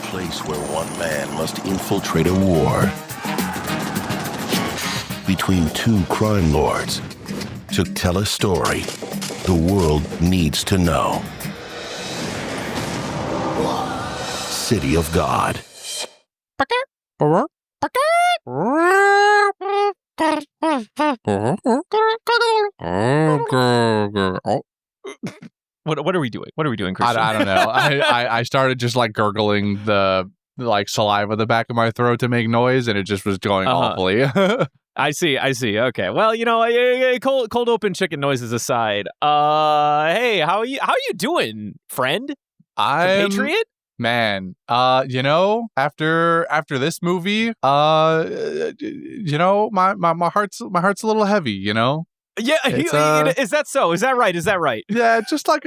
place where one man must infiltrate a war between two crime lords to tell a story the world needs to know. City of God. What are we doing? What are we doing, Christian? I don't know. I started just like gurgling the like saliva in the back of my throat to make noise, and it just was going awfully. I see. Okay. Well, cold open chicken noises aside. Hey, how are you doing, friend? Compatriot? Man, after this movie, my heart's a little heavy, Yeah, is that so? Is that right? Yeah, just a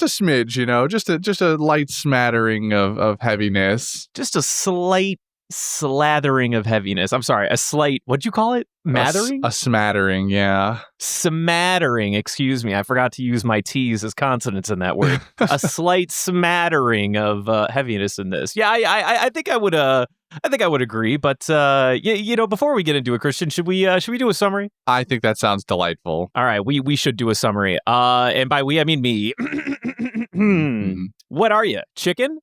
smidge, just a light smattering of heaviness. Just a slight slathering of heaviness. I'm sorry, a slight, what'd you call it? Mattering? A smattering, yeah. Smattering, excuse me. I forgot to use my T's as consonants in that word. A slight smattering of heaviness in this. Yeah, I think I would agree, but before we get into it, Christian, should we do a summary? I think that sounds delightful. All right, we should do a summary. And by we I mean me. What are you? Chicken?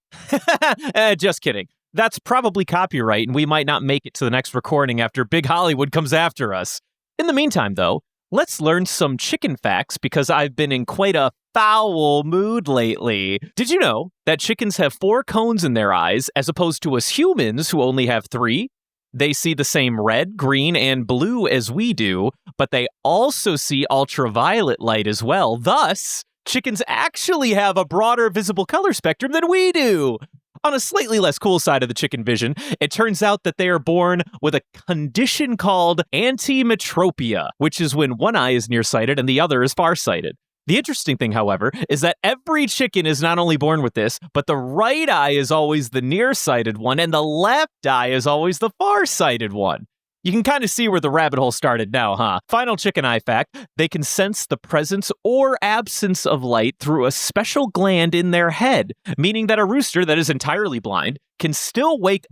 Just kidding. That's probably copyright, and we might not make it to the next recording after Big Hollywood comes after us. In the meantime, though, let's learn some chicken facts because I've been in quite a foul mood lately. Did you know that chickens have 4 cones in their eyes as opposed to us humans who only have 3? They see the same red, green, and blue as we do, but they also see ultraviolet light as well. Thus, chickens actually have a broader visible color spectrum than we do. On a slightly less cool side of the chicken vision, it turns out that they are born with a condition called antimetropia, which is when one eye is nearsighted and the other is farsighted. The interesting thing, however, is that every chicken is not only born with this, but the right eye is always the nearsighted one and the left eye is always the farsighted one. You can kind of see where the rabbit hole started now, huh? Final chicken eye fact, they can sense the presence or absence of light through a special gland in their head, meaning that a rooster that is entirely blind can still wake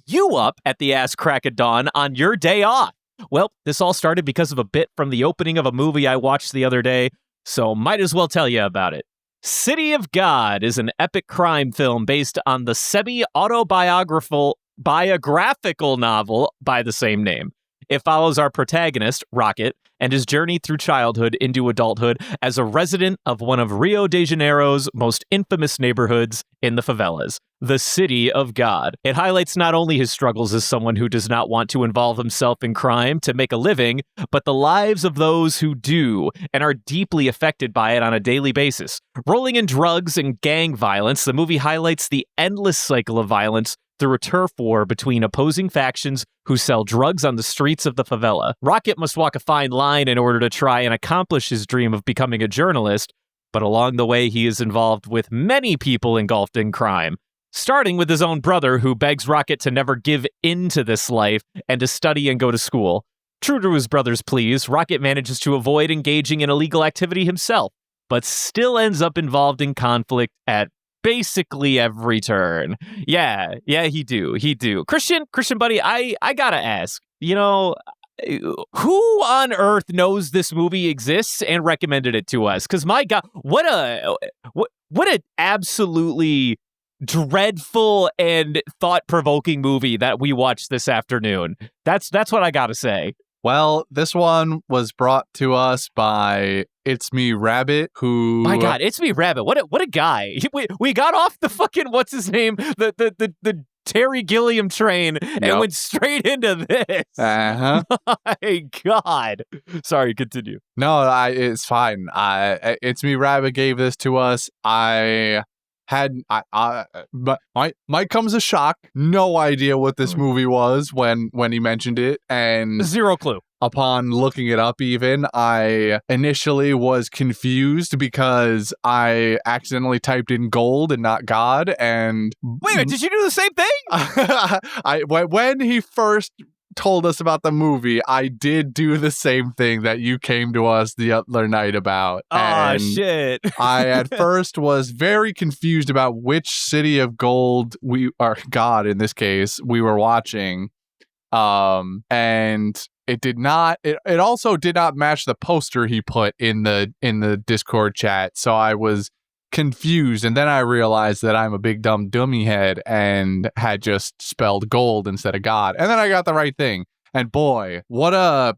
you up at the ass crack of dawn on your day off. Well, this all started because of a bit from the opening of a movie I watched the other day, so might as well tell you about it. City of God is an epic crime film based on the semi-autobiographical novel by the same name. It follows our protagonist, Rocket, and his journey through childhood into adulthood as a resident of one of Rio de Janeiro's most infamous neighborhoods in the favelas, the City of God. It highlights not only his struggles as someone who does not want to involve himself in crime to make a living, but the lives of those who do and are deeply affected by it on a daily basis. Rolling in drugs and gang violence, the movie highlights the endless cycle of violence through a turf war between opposing factions who sell drugs on the streets of the favela. Rocket must walk a fine line in order to try and accomplish his dream of becoming a journalist, but along the way he is involved with many people engulfed in crime, starting with his own brother who begs Rocket to never give in to this life and to study and go to school. True to his brother's pleas, Rocket manages to avoid engaging in illegal activity himself, but still ends up involved in conflict at basically every turn. Yeah, he do. Christian, buddy, I gotta ask, who on earth knows this movie exists and recommended it to us? Because my God, what a absolutely dreadful and thought-provoking movie that we watched this afternoon. That's what I gotta say. Well, this one was brought to us by It's Me Rabbit, who... My God, It's Me Rabbit. What a guy. We got off the fucking, what's his name? The Terry Gilliam train and went straight into this. Uh-huh. My God. Sorry, continue. No, it's fine. It's Me Rabbit gave this to us. But might come as a shock. No idea what this movie was when he mentioned it, and zero clue. Upon looking it up, even I initially was confused because I accidentally typed in gold and not God. And wait a minute, did you do the same thing? When he first told us about the movie, I did do the same thing that you came to us the other night about. Oh, And shit. I at first was very confused about which City of Gold God in this case, we were watching. And it did not, it also did not match the poster he put in the Discord chat. So I was confused, and then I realized that I'm a big dumb dummy head and had just spelled gold instead of God, and then I got the right thing. And boy, what a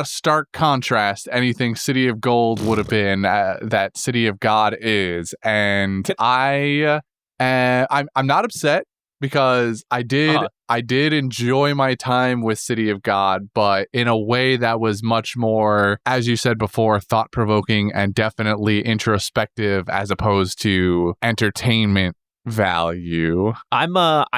stark contrast anything City of Gold would have been that City of God is. And I'm not upset, because I did enjoy my time with City of God, but in a way that was much more, as you said before, thought-provoking and definitely introspective, as opposed to entertainment value. I'm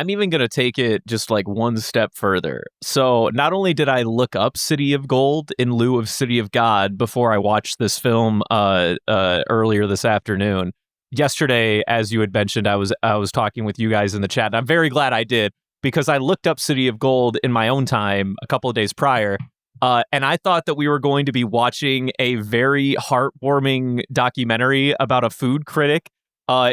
even gonna take it just like one step further. So not only did I look up City of Gold in lieu of City of God before I watched this film earlier this afternoon. Yesterday, as you had mentioned, I was talking with you guys in the chat, and I'm very glad I did, because I looked up City of Gold in my own time a couple of days prior, and I thought that we were going to be watching a very heartwarming documentary about a food critic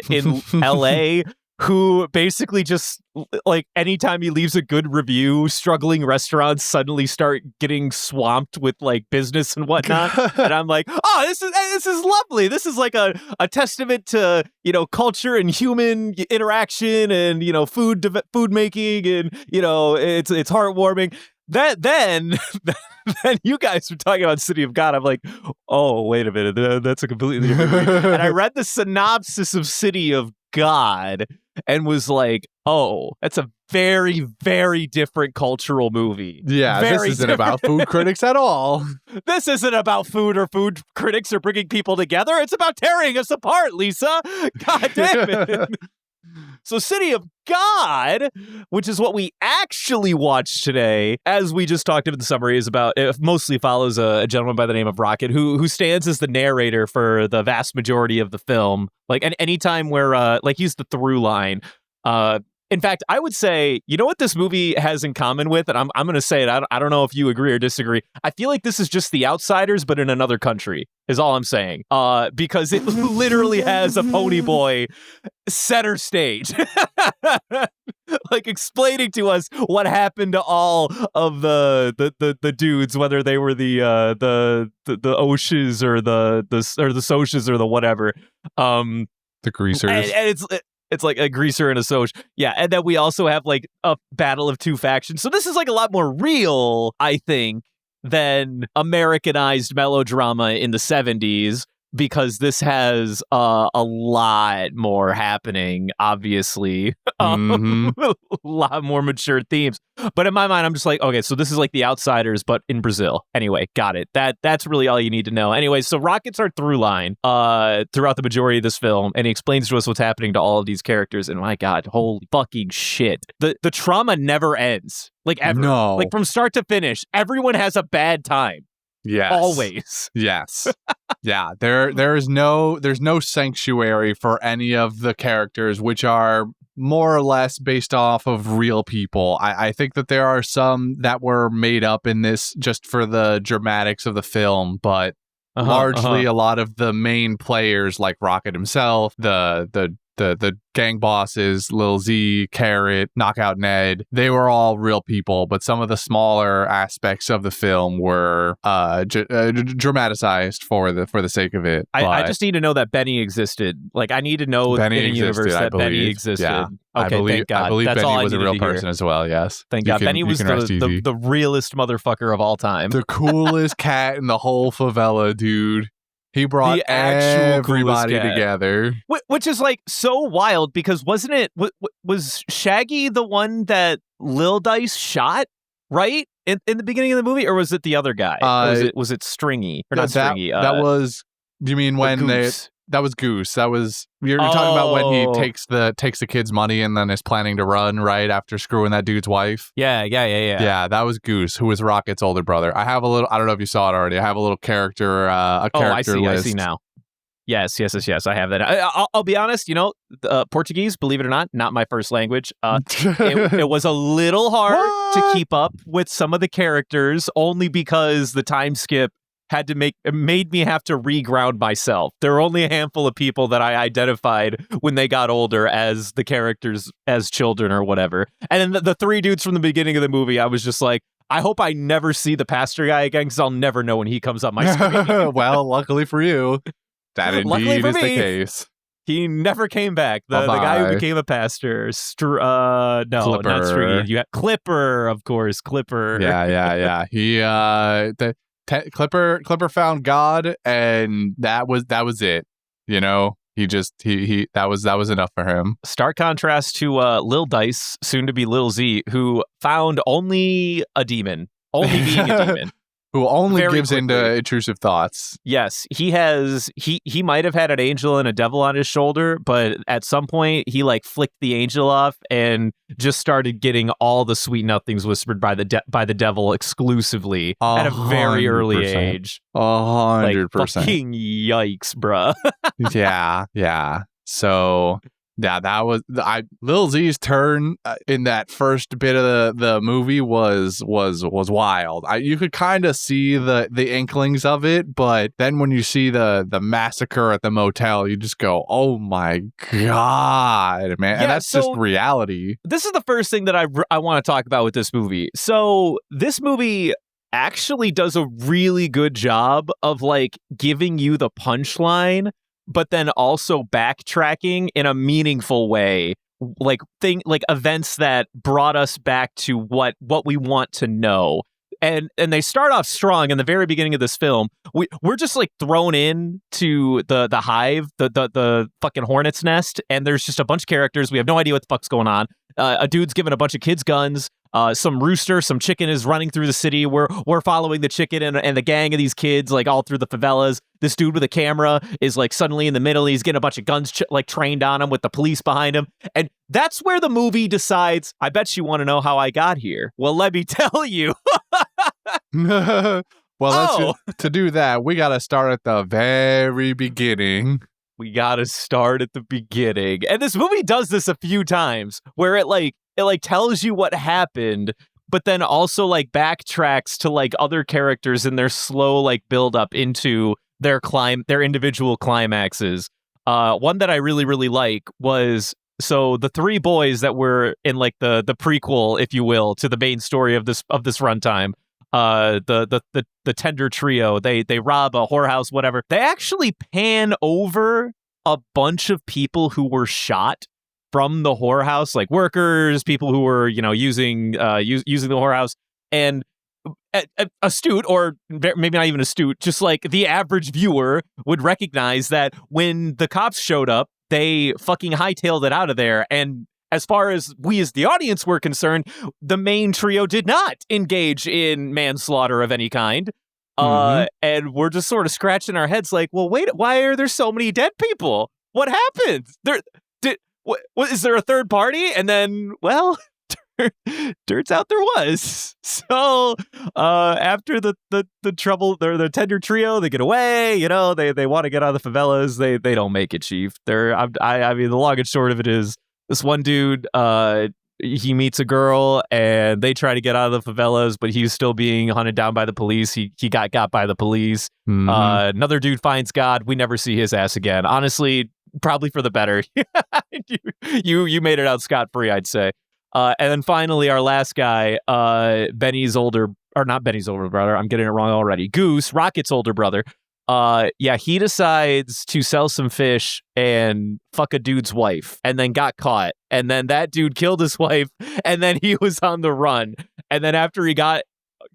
in LA who basically just, like, anytime he leaves a good review, struggling restaurants suddenly start getting swamped with like business and whatnot. And I'm like, oh, this is lovely. This is like a testament to, culture and human interaction and, food making, and, it's heartwarming. Then you guys were talking about City of God. I'm like, oh, wait a minute, that's a completely different movie. And I read the synopsis of City of God and was like, oh, that's a very, very different cultural movie. Yeah, this isn't about food critics at all. This isn't about food or food critics or bringing people together. It's about tearing us apart, Lisa. God damn it. So City of God, which is what we actually watched today, as we just talked about, the summary is about, it mostly follows a gentleman by the name of Rocket, who stands as the narrator for the vast majority of the film. Like, anytime where, he's the through line. In fact, I would say, you know what this movie has in common with, and I'm going to say it, I don't know if you agree or disagree. I feel like this is just The Outsiders, but in another country, is all I'm saying. Because it literally has a pony boy center stage. Like, explaining to us what happened to all of the dudes, whether they were the Oshes or the Soches or the whatever. The greasers. And it's like a greaser and a Soch. Yeah, and then we also have like a battle of two factions. So this is like a lot more real, I think, than Americanized melodrama in the 70s, because this has a lot more happening, obviously. A lot more mature themes. But in my mind, I'm just like, okay, so this is like The Outsiders, but in Brazil. Anyway, got it. That's really all you need to know. Anyway, so Rocket's our through line throughout the majority of this film, and he explains to us what's happening to all of these characters, and my God, holy fucking shit. The trauma never ends. Like, ever. No. Like, from start to finish, everyone has a bad time. Yes. Always. Yes. Yeah. There's no sanctuary for any of the characters, which are more or less based off of real people. I think that there are some that were made up in this just for the dramatics of the film, but largely a lot of the main players, like Rocket himself, the gang bosses, Lil Z, Carrot, Knockout Ned, they were all real people, but some of the smaller aspects of the film were dramatized for the sake of it. I just need to know that Benny existed. Like, I need to know Benny in a universe existed, that Benny existed. Yeah. Okay, thank God. I believe That's Benny all was I a real needed to hear. person as well, yes. Thank God. Benny was the realest motherfucker of all time. The coolest cat in the whole favela, dude. He brought The actual everybody coolest cat. together. Which is like so wild, because wasn't it, was Shaggy the one that Lil Dice shot, right? In the beginning of the movie, or was it the other guy? Was it Stringy? Or not Stringy? That was, do you mean when Goose. that was Goose. That was, you're talking about when he takes the kid's money and then is planning to run right after screwing that dude's wife. Yeah. Yeah, that was Goose, who was Rocket's older brother. I don't know if you saw it already. I have a little character, character I list. see now. Yes. I have that. I'll be honest. Portuguese, believe it or not my first language. It was a little hard to keep up with some of the characters, only because the time skip made me have to reground myself. There were only a handful of people that I identified when they got older as the characters as children or whatever. And then the three dudes from the beginning of the movie, I was just like, I hope I never see the pastor guy again, because I'll never know when he comes up my screen. Well, luckily for you, that indeed is the case. He never came back. The guy who became a pastor. No, Clipper. not Striggy. You had Clipper, of course. Clipper. Yeah. He Clipper found God, and that was it. He that was enough for him. Stark contrast to Lil Dice, soon to be Lil Z, who found only a demon, only being a demon. Who only Very gives quickly. into intrusive thoughts. Yes, he might have had an angel and a devil on his shoulder, but at some point he flicked the angel off and just started getting all the sweet nothings whispered by the devil exclusively at a very early age. 100%. Fucking yikes, bruh. Yeah. So yeah, that was Lil Z's turn in that first bit of the movie was wild. You could kind of see the inklings of it, but then when you see the massacre at the motel, you just go, "Oh my god, man!" And that's just reality. This is the first thing that I want to talk about with this movie. So this movie actually does a really good job of giving you the punchline, but then also backtracking in a meaningful way, events that brought us back to what we want to know. And they start off strong in the very beginning of this film. We're just thrown in to the hive, the fucking hornet's nest, and there's just a bunch of characters. We have no idea what the fuck's going on. A dude's giving a bunch of kids guns. Some rooster, some chicken is running through the city. We're following the chicken and the gang of these kids all through the favelas. This dude with a camera is suddenly in the middle. He's getting a bunch of guns trained on him with the police behind him. And that's where the movie decides, I bet you want to know how I got here. Well, let me tell you. Well, to do that, we got to start at the very beginning. We got to start at the beginning. And this movie does this a few times where it tells you what happened, but then also backtracks to other characters in their slow build up into their individual climaxes. One that I really, really like was, so the three boys that were in the prequel, if you will, to the main story of this runtime. The tender trio, they rob a whorehouse, whatever. They actually pan over a bunch of people who were shot from the whorehouse, workers, people who were using the whorehouse, and astute, or maybe not even astute, just the average viewer would recognize that when the cops showed up, they fucking hightailed it out of there. And as far as we as the audience were concerned, the main trio did not engage in manslaughter of any kind. And we're just sort of scratching our heads well, wait, why are there so many dead people? What happened? Is there a third party? And then, well, turns out there was. So after the trouble, the tender trio, they get away. They want to get out of the favelas. They don't make it, Chief. I mean, the long and short of it is, this one dude, he meets a girl and they try to get out of the favelas, but he's still being hunted down by the police. He got by the police. Another dude finds God. We never see his ass again. Honestly, probably for the better. You made it out scot-free, I'd say. And then finally, our last guy, not Benny's older brother. I'm getting it wrong already. Goose, Rocket's older brother. He decides to sell some fish and fuck a dude's wife, and then got caught. And then that dude killed his wife, and then he was on the run. And then after he got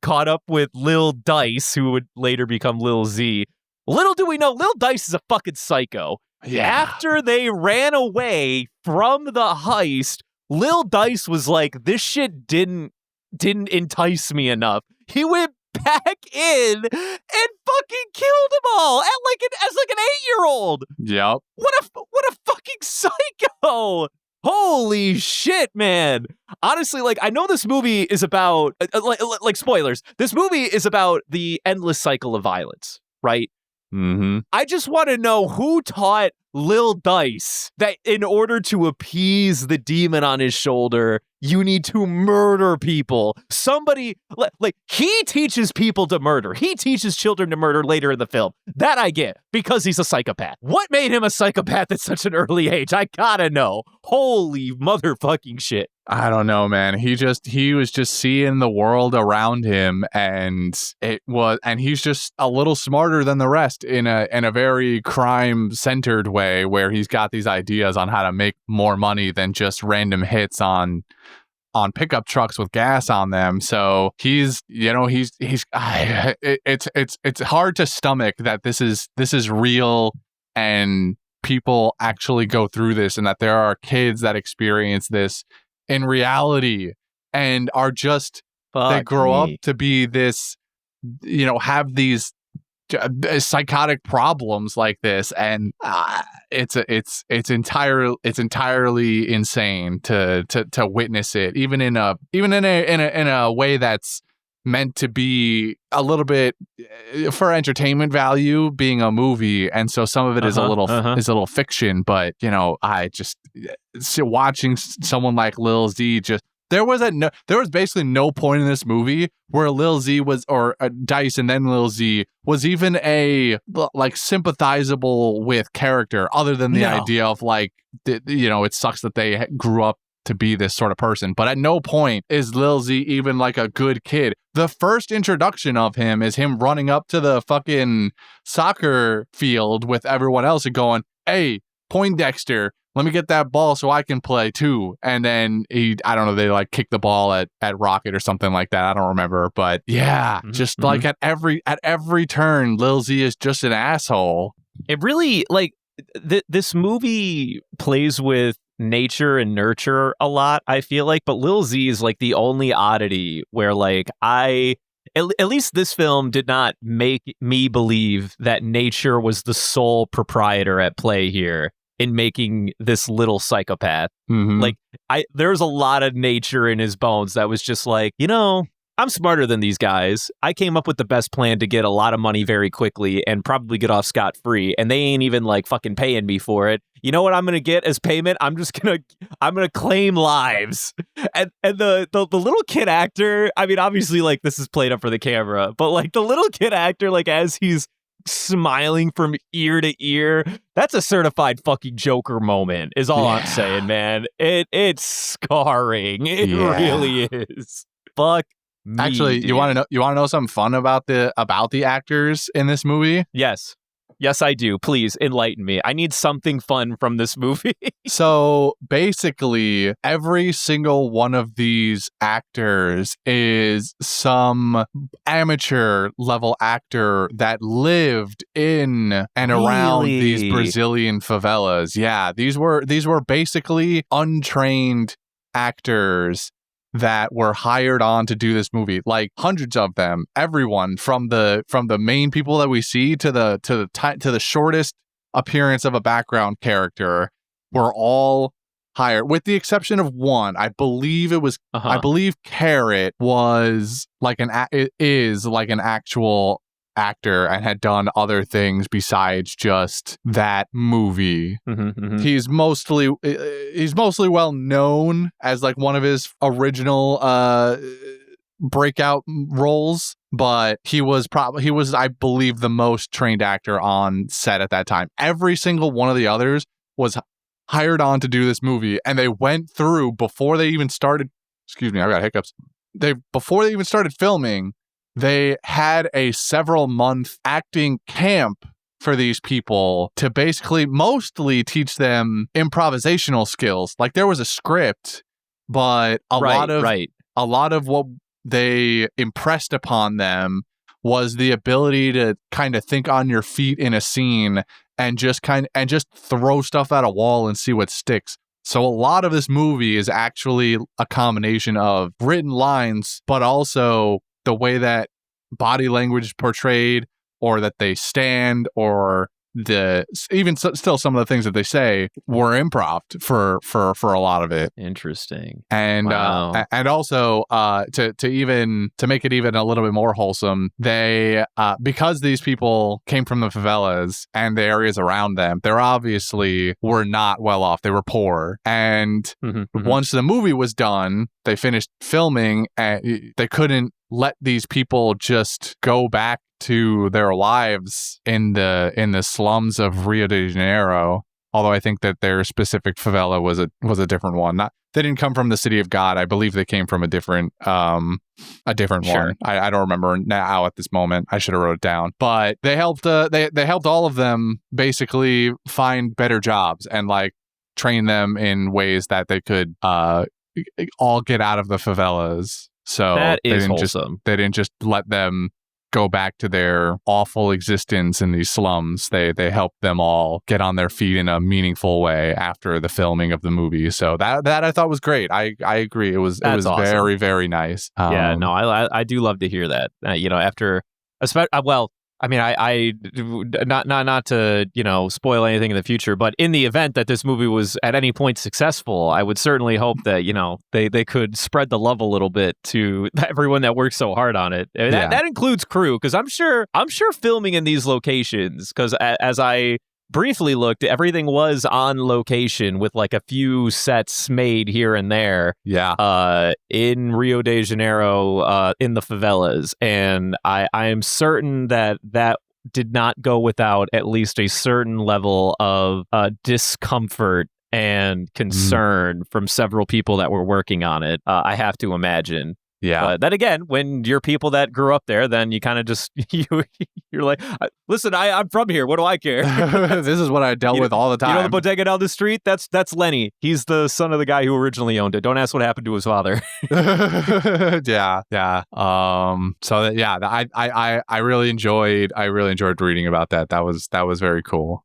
caught up with Lil Dice, who would later become Lil Z, little do we know, Lil Dice is a fucking psycho. Yeah. After they ran away from the heist, Lil Dice was like, this shit didn't entice me enough. He went back in and fucking killed them all as an 8-year-old. Yep. What a fucking psycho. Holy shit, man. Honestly, I know this movie is about spoilers. This movie is about the endless cycle of violence, right? Mm-hmm. I just want to know who taught Lil Dice that in order to appease the demon on his shoulder, you need to murder people. Somebody, like, he teaches people to murder. He teaches children to murder later in the film. That I get, because he's a psychopath. What made him a psychopath at such an early age? I gotta know. Holy motherfucking shit. I don't know, man. He was just seeing the world around him, and he's just a little smarter than the rest in a very crime-centered way, where he's got these ideas on how to make more money than just random hits on pickup trucks with gas on them. So it's hard to stomach that this is real and people actually go through this, and that there are kids that experience this in reality and are just that grow up to be this, have these psychotic problems like this, and it's entirely insane to witness it, even in a way that's meant to be a little bit for entertainment value, being a movie, and so some of it is a little fiction. But I just watching someone like Lil Z just. There was basically no point in this movie where Lil Z or Dice and then Lil Z was even a sympathizable with character, other than the idea of it sucks that they grew up to be this sort of person. But at no point is Lil Z even like a good kid. The first introduction of him is him running up to the fucking soccer field with everyone else and going, "Hey, Poindexter, let me get that ball so I can play too." And then they kick the ball at Rocket or something like that. I don't remember, but yeah, like at every turn, Lil Z is just an asshole. It really this movie plays with nature and nurture a lot, I feel like, but Lil Z is like the only oddity where at least this film did not make me believe that nature was the sole proprietor at play here in making this little psychopath. There's a lot of nature in his bones that was just like, I'm smarter than these guys. I came up with the best plan to get a lot of money very quickly and probably get off scot-free, and they ain't even fucking paying me for it. You know what I'm gonna get as payment? I'm gonna claim lives. And the little kid actor, I mean, obviously this is played up for the camera, but the little kid actor, as he's smiling from ear to ear, that's a certified fucking Joker moment, is all I'm saying, man. It's scarring. It really is. Fuck me. Actually, you want to know something fun about the actors in this movie? Yes, I do. Please enlighten me. I need something fun from this movie. So basically, every single one of these actors is some amateur level actor that lived in and around these Brazilian favelas. Yeah, these were basically untrained actors that were hired on to do this movie, hundreds of them. Everyone from the main people that we see to the shortest appearance of a background character were all hired, with the exception of one. I believe it was. I believe Carrot was an actual actor and had done other things besides just that movie. He's mostly well known as one of his original breakout roles, but he was I believe the most trained actor on set at that time. Every single one of the others was hired on to do this movie, and they went through before they even started. Excuse me, I got hiccups. Before they even started filming, they had a several-month acting camp for these people to basically mostly teach them improvisational skills. There was a script, but a lot of what they impressed upon them was the ability to kind of think on your feet in a scene and just throw stuff at a wall and see what sticks. So a lot of this movie is actually a combination of written lines, but also the way that body language is portrayed, or that they stand, or still some of the things that they say were improv for a lot of it. Interesting. And Wow. and also to make it even a little bit more wholesome, they because these people came from the favelas and the areas around them, they obviously were not well off. They were poor, and once the movie was done, they finished filming, and they couldn't let these people just go back to their lives in the slums of Rio de Janeiro. Although I think that their specific favela was a different one. They didn't come from the City of God. I believe they came from a different one. I don't remember now at this moment. I should have wrote it down. But they helped they helped all of them basically find better jobs and like train them in ways that they could all get out of the favelas. So that is wholesome. They didn't just let them go back to their awful existence in these slums. They helped them all get on their feet in a meaningful way after the filming of the movie. So that I thought was great. I agree. It was awesome. very, very nice. Yeah, no, I do love to hear that. After I mean, I not to spoil anything in the future, but in the event that this movie was at any point successful, I would certainly hope that they could spread the love a little bit to everyone that worked so hard on it. And that includes crew, because I'm sure filming in these locations, because as I briefly looked, everything was on location with like a few sets made here and there. Yeah. In Rio de Janeiro, in the favelas, and I am certain that did not go without at least a certain level of discomfort and concern from several people that were working on it. I have to imagine. Yeah. Then again, when you're people that grew up there, then you kind of just you're like, listen, I'm from here. What do I care? This is what I dealt with all the time. You know the bodega down the street? That's Lenny. He's the son of the guy who originally owned it. Don't ask what happened to his father. Yeah. So I really enjoyed reading about that. That was very cool.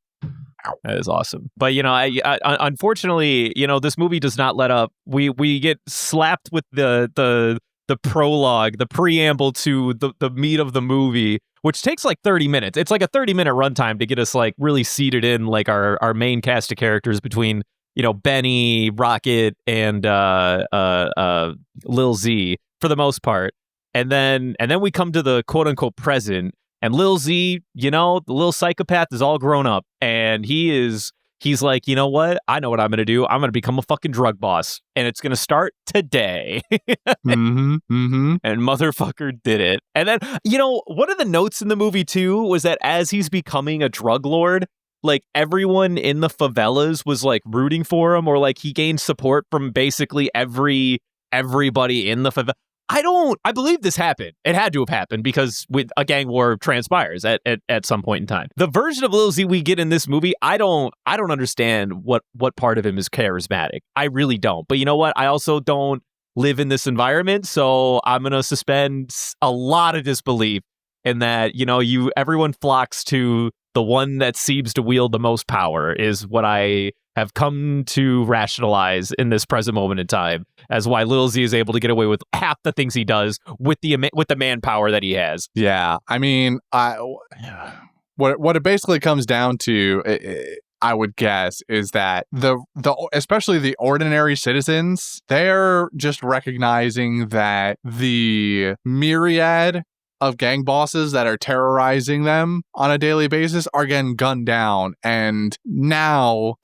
That is awesome. But I unfortunately, this movie does not let up. We get slapped with the prologue, the preamble to the meat of the movie, which takes like 30 minutes. It's like a 30-minute runtime to get us like really seated in like our main cast of characters between Benny, Rocket, and Lil Z for the most part. And then we come to the quote unquote present. And Lil Z, the little psychopath is all grown up, and he's like, you know what? I know what I'm going to do. I'm going to become a fucking drug boss, and it's going to start today. And motherfucker did it. And then, one of the notes in the movie too was that as he's becoming a drug lord, like everyone in the favelas was like rooting for him, or like he gained support from basically everybody in the favela. I believe this happened. It had to have happened because with a gang war transpires at some point in time. The version of Lil Z we get in this movie, I don't understand what part of him is charismatic. I really don't. But you know what? I also don't live in this environment, so I'm going to suspend a lot of disbelief in that, everyone flocks to the one that seems to wield the most power is what I have come to rationalize in this present moment in time as why Lil Z is able to get away with half the things he does with the manpower that he has. Yeah, I mean, what it basically comes down to, I would guess, is that the especially the ordinary citizens, they're just recognizing that the myriad of gang bosses that are terrorizing them on a daily basis are getting gunned down. And now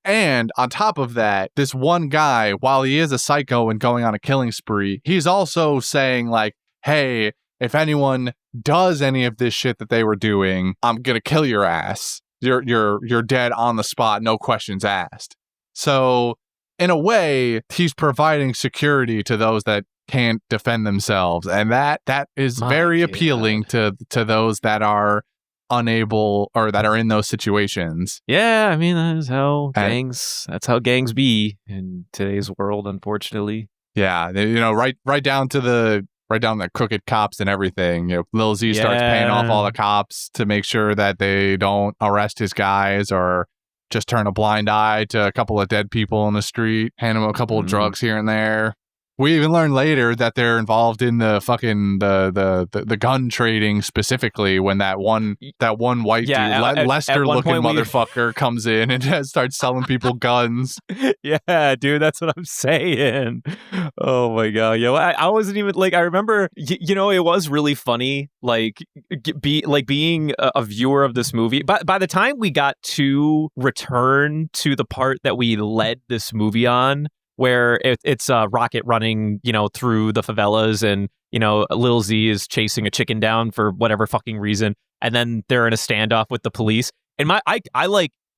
and on top of that, this one guy, while he is a psycho and going on a killing spree, he's also saying like, hey, if anyone does any of this shit that they were doing, I'm going to kill your ass. You're dead on the spot. No questions asked. So in a way, he's providing security to those that can't defend themselves, and that is very appealing to those that are unable or that are in those situations. Yeah, I mean that's how gangs be in today's world, unfortunately. Yeah, right down to the crooked cops and everything. Lil Z starts paying off all the cops to make sure that they don't arrest his guys or just turn a blind eye to a couple of dead people in the street, hand them a couple of drugs here and there. We even learn later that they're involved in the fucking the gun trading specifically when that one white dude, Lester-looking motherfucker, comes in and starts selling people guns. Yeah, dude, that's what I'm saying. Oh my god, I wasn't even like I remember. It was really funny, like being a viewer of this movie. But by the time we got to return to the part that we led this movie on, where it's Rocket running, through the favelas, and Lil Z is chasing a chicken down for whatever fucking reason, and then they're in a standoff with the police. And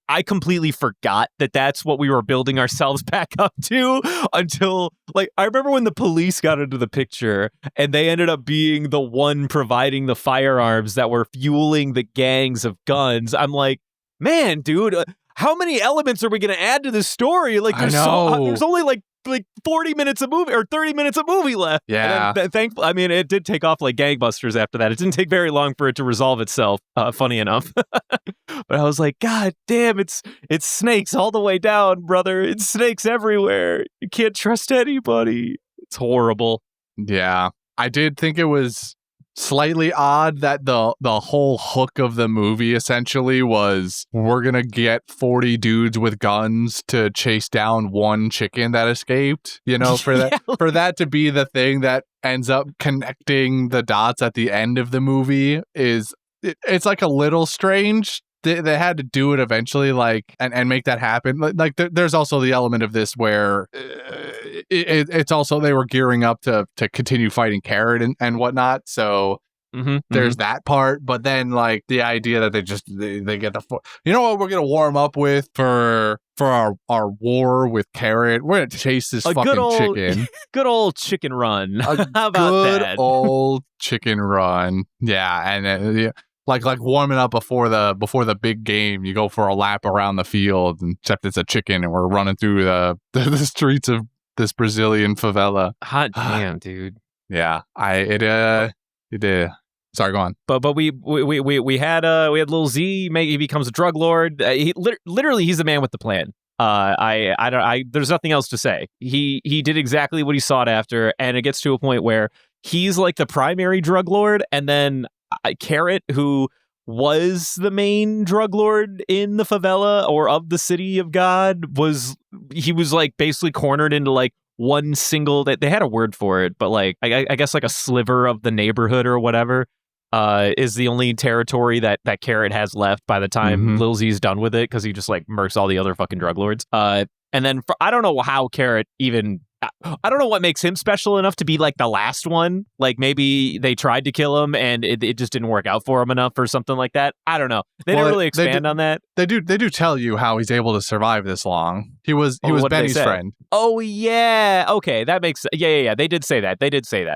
I completely forgot that that's what we were building ourselves back up to until, like, I remember when the police got into the picture and they ended up being the one providing the firearms that were fueling the gangs of guns. I'm like, man, dude, how many elements are we going to add to this story? Like, there's only like 40 minutes of movie or 30 minutes of movie left. Yeah. Thankfully, I mean, it did take off like gangbusters after that. It didn't take very long for it to resolve itself, funny enough. But I was like, God damn, it's snakes all the way down, brother. It's snakes everywhere. You can't trust anybody. It's horrible. Yeah. I did think it was slightly odd that the whole hook of the movie essentially was we're gonna get 40 dudes with guns to chase down one chicken that escaped, for that to be the thing that ends up connecting the dots at the end of the movie it's like a little strange. They had to do it eventually, and make that happen. Like there's also the element of this where it's also they were gearing up to continue fighting Carrot and whatnot. So there's that part. But then like the idea that they get you know what we're gonna warm up with for our war with Carrot. We're gonna chase this chicken. Good old chicken run. How about good that? Old chicken run. Yeah, and yeah. Like warming up before the big game, you go for a lap around the field, and except it's a chicken, and we're running through the streets of this Brazilian favela. Hot damn, dude. Yeah, it did. Sorry, go on. But we had Lil Z. He becomes a drug lord. Literally, he's the man with the plan. There's nothing else to say. He did exactly what he sought after, and it gets to a point where he's like the primary drug lord, and then Carrot, who was the main drug lord in the favela or of the city of God, was like basically cornered into like one single that they had a word for it, but like I guess like a sliver of the neighborhood or whatever is the only territory that Carrot has left by the time Lil Z's done with it, because he just like murks all the other fucking drug lords. And then I don't know how Carrot even. I don't know what makes him special enough to be like the last one. Like maybe they tried to kill him and it just didn't work out for him enough or something like that. I don't know. They didn't really expand on that. They do tell you how he's able to survive this long. He was Benny's friend. Oh yeah. Okay, that makes yeah. They did say that.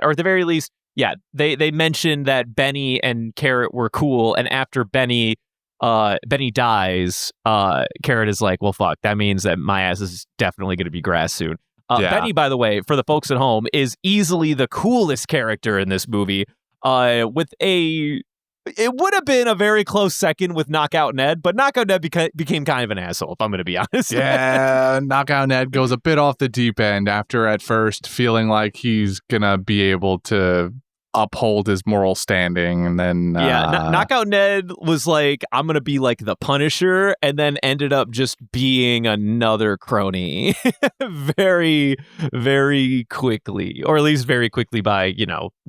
Or at the very least, yeah, they mentioned that Benny and Carrot were cool, and after Benny dies, Carrot is like, well, fuck, that means that my ass is definitely going to be grass soon. Benny, by the way, for the folks at home, is easily the coolest character in this movie. It would have been a very close second with Knockout Ned, but Knockout Ned became kind of an asshole, if I'm going to be honest. Yeah, Knockout Ned goes a bit off the deep end after at first feeling like he's going to be able to uphold his moral standing, and then Knockout Ned was like, I'm gonna be like the Punisher, and then ended up just being another crony very, very quickly, or at least very quickly by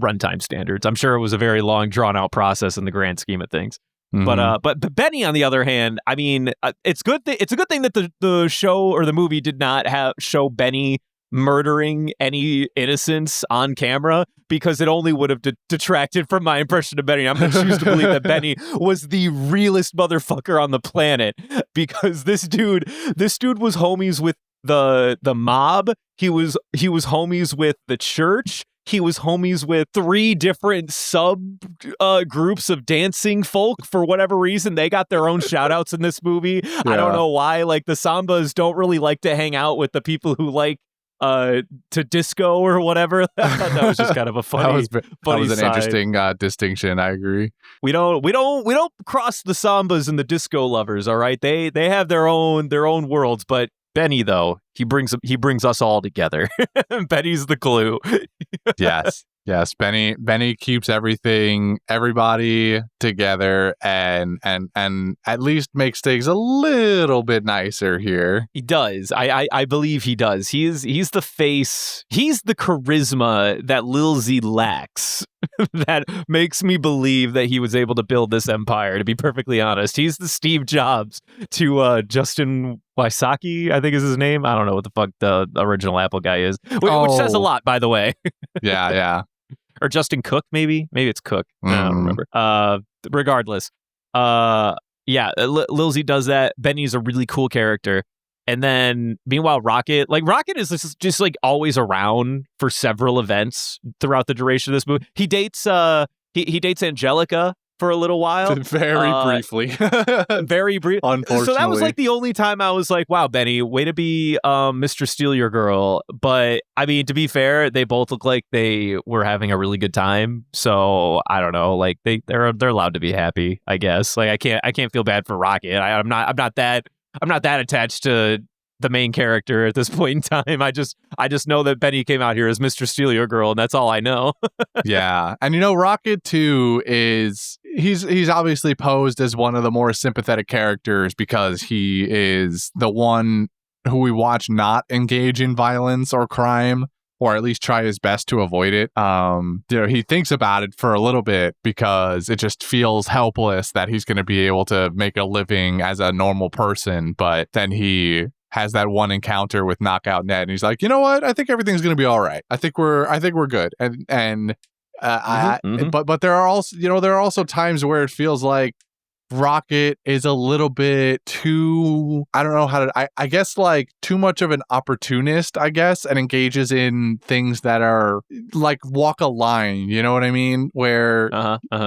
runtime standards. I'm sure it was a very long, drawn out process in the grand scheme of things. But Benny, on the other hand, I mean, it's a good thing that the show or the movie did not show Benny murdering any innocents on camera, because it only would have detracted from my impression of Benny. I'm going to choose to believe that Benny was the realest motherfucker on the planet, because this dude was homies with the mob. He was homies with the church. He was homies with 3 different sub groups of dancing folk. For whatever reason, they got their own shout outs in this movie. Yeah. I don't know why. Like, the Sambas don't really like to hang out with the people who like to disco or whatever. I thought that was just kind of a funny. that was an interesting distinction. I agree. We don't cross the Sambas and the disco lovers. All right, they have their own worlds, but Benny, though, he brings us all together. Benny's the glue. Yes. Benny keeps everybody together and at least makes things a little bit nicer here. He does. I believe he does. He's the face. He's the charisma that Lil Z lacks. That makes me believe that he was able to build this empire, to be perfectly honest. He's the Steve Jobs to Justin Wysocki, I think is his name. I don't know what the fuck the original Apple guy is. Which says a lot, by the way. Yeah. Or Justin Cook, maybe? Maybe it's Cook. I don't remember. Regardless. Lil Z does that. Benny's a really cool character. And then, meanwhile, Rocket is just like always around for several events throughout the duration of this movie. He dates he dates Angelica for a little while. Very briefly. Very brief. Unfortunately. So that was like the only time I was like, wow, Benny, way to be Mr. Steal Your Girl. But I mean, to be fair, they both look like they were having a really good time. So I don't know, like they're allowed to be happy, I guess. Like I can't feel bad for Rocket. I'm not that attached to the main character at this point in time. I just know that Benny came out here as Mr. Steal Your Girl, and that's all I know. Yeah. And Rocket too he's obviously posed as one of the more sympathetic characters because he is the one who we watch not engage in violence or crime, or at least try his best to avoid it. He thinks about it for a little bit because it just feels helpless that he's going to be able to make a living as a normal person. But then he has that one encounter with Knockout Ned, and he's like, you know what? I think everything's going to be all right. I think we're good. But there are also times where it feels like Rocket is a little bit too, I don't know how to, I guess like too much of an opportunist, I guess, and engages in things that are like walk a line, you know what I mean? Where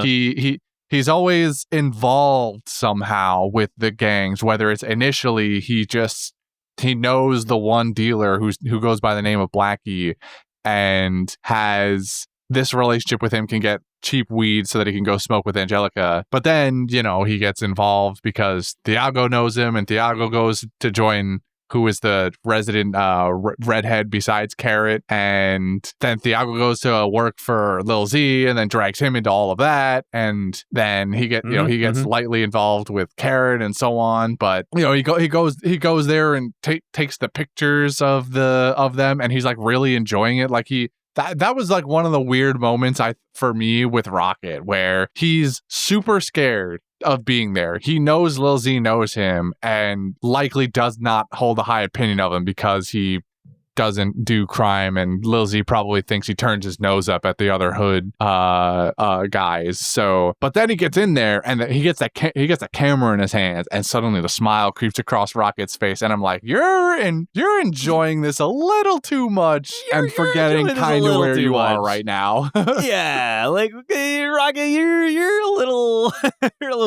he's always involved somehow with the gangs, whether it's initially he knows the one dealer who goes by the name of Blackie and has this relationship with him, can get cheap weed so that he can go smoke with Angelica. But then, he gets involved because Thiago knows him, and Thiago goes to join who is the resident redhead besides Carrot. And then Thiago goes to work for Lil Z and then drags him into all of that. And then he gets lightly involved with Carrot and so on. But he goes there and takes the pictures of them, and he's like really enjoying it. Like that was like one of the weird moments for me with Rocket, where he's super scared of being there. He knows Lil Z knows him and likely does not hold a high opinion of him because he doesn't do crime, and Lil Z probably thinks he turns his nose up at the other hood guys. So, but then he gets in there and he gets a camera in his hands, and suddenly the smile creeps across Rocket's face, and I'm like, you're enjoying this a little too much and forgetting kind of where you are right now. Yeah, like Rocket, you're a little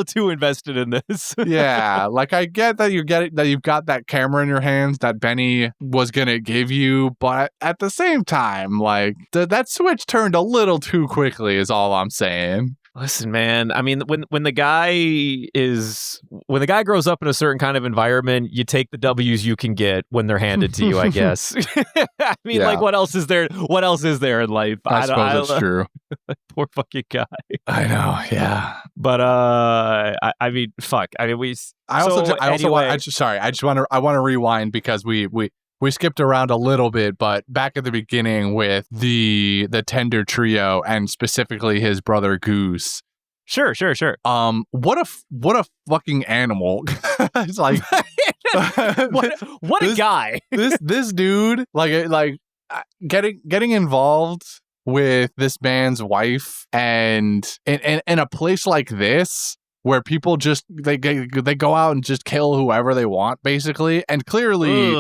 too invested in this. Yeah, like I get that you've got that camera in your hands that Benny was gonna give you, but at the same time, like that switch turned a little too quickly is all I'm saying. Listen, man, I mean, when the guy grows up in a certain kind of environment, you take the W's you can get when they're handed to you, I guess. I mean, like, what else is there in life? I suppose it's true. Poor fucking guy. I know, yeah. But I mean, fuck. I mean, I want to rewind because we skipped around a little bit, but back at the beginning with the Tender Trio and specifically his brother Goose. Sure. What a fucking animal. It's like what a guy. This dude like getting involved with this man's wife, and in a place like this, where people just they go out and just kill whoever they want, basically. And clearly,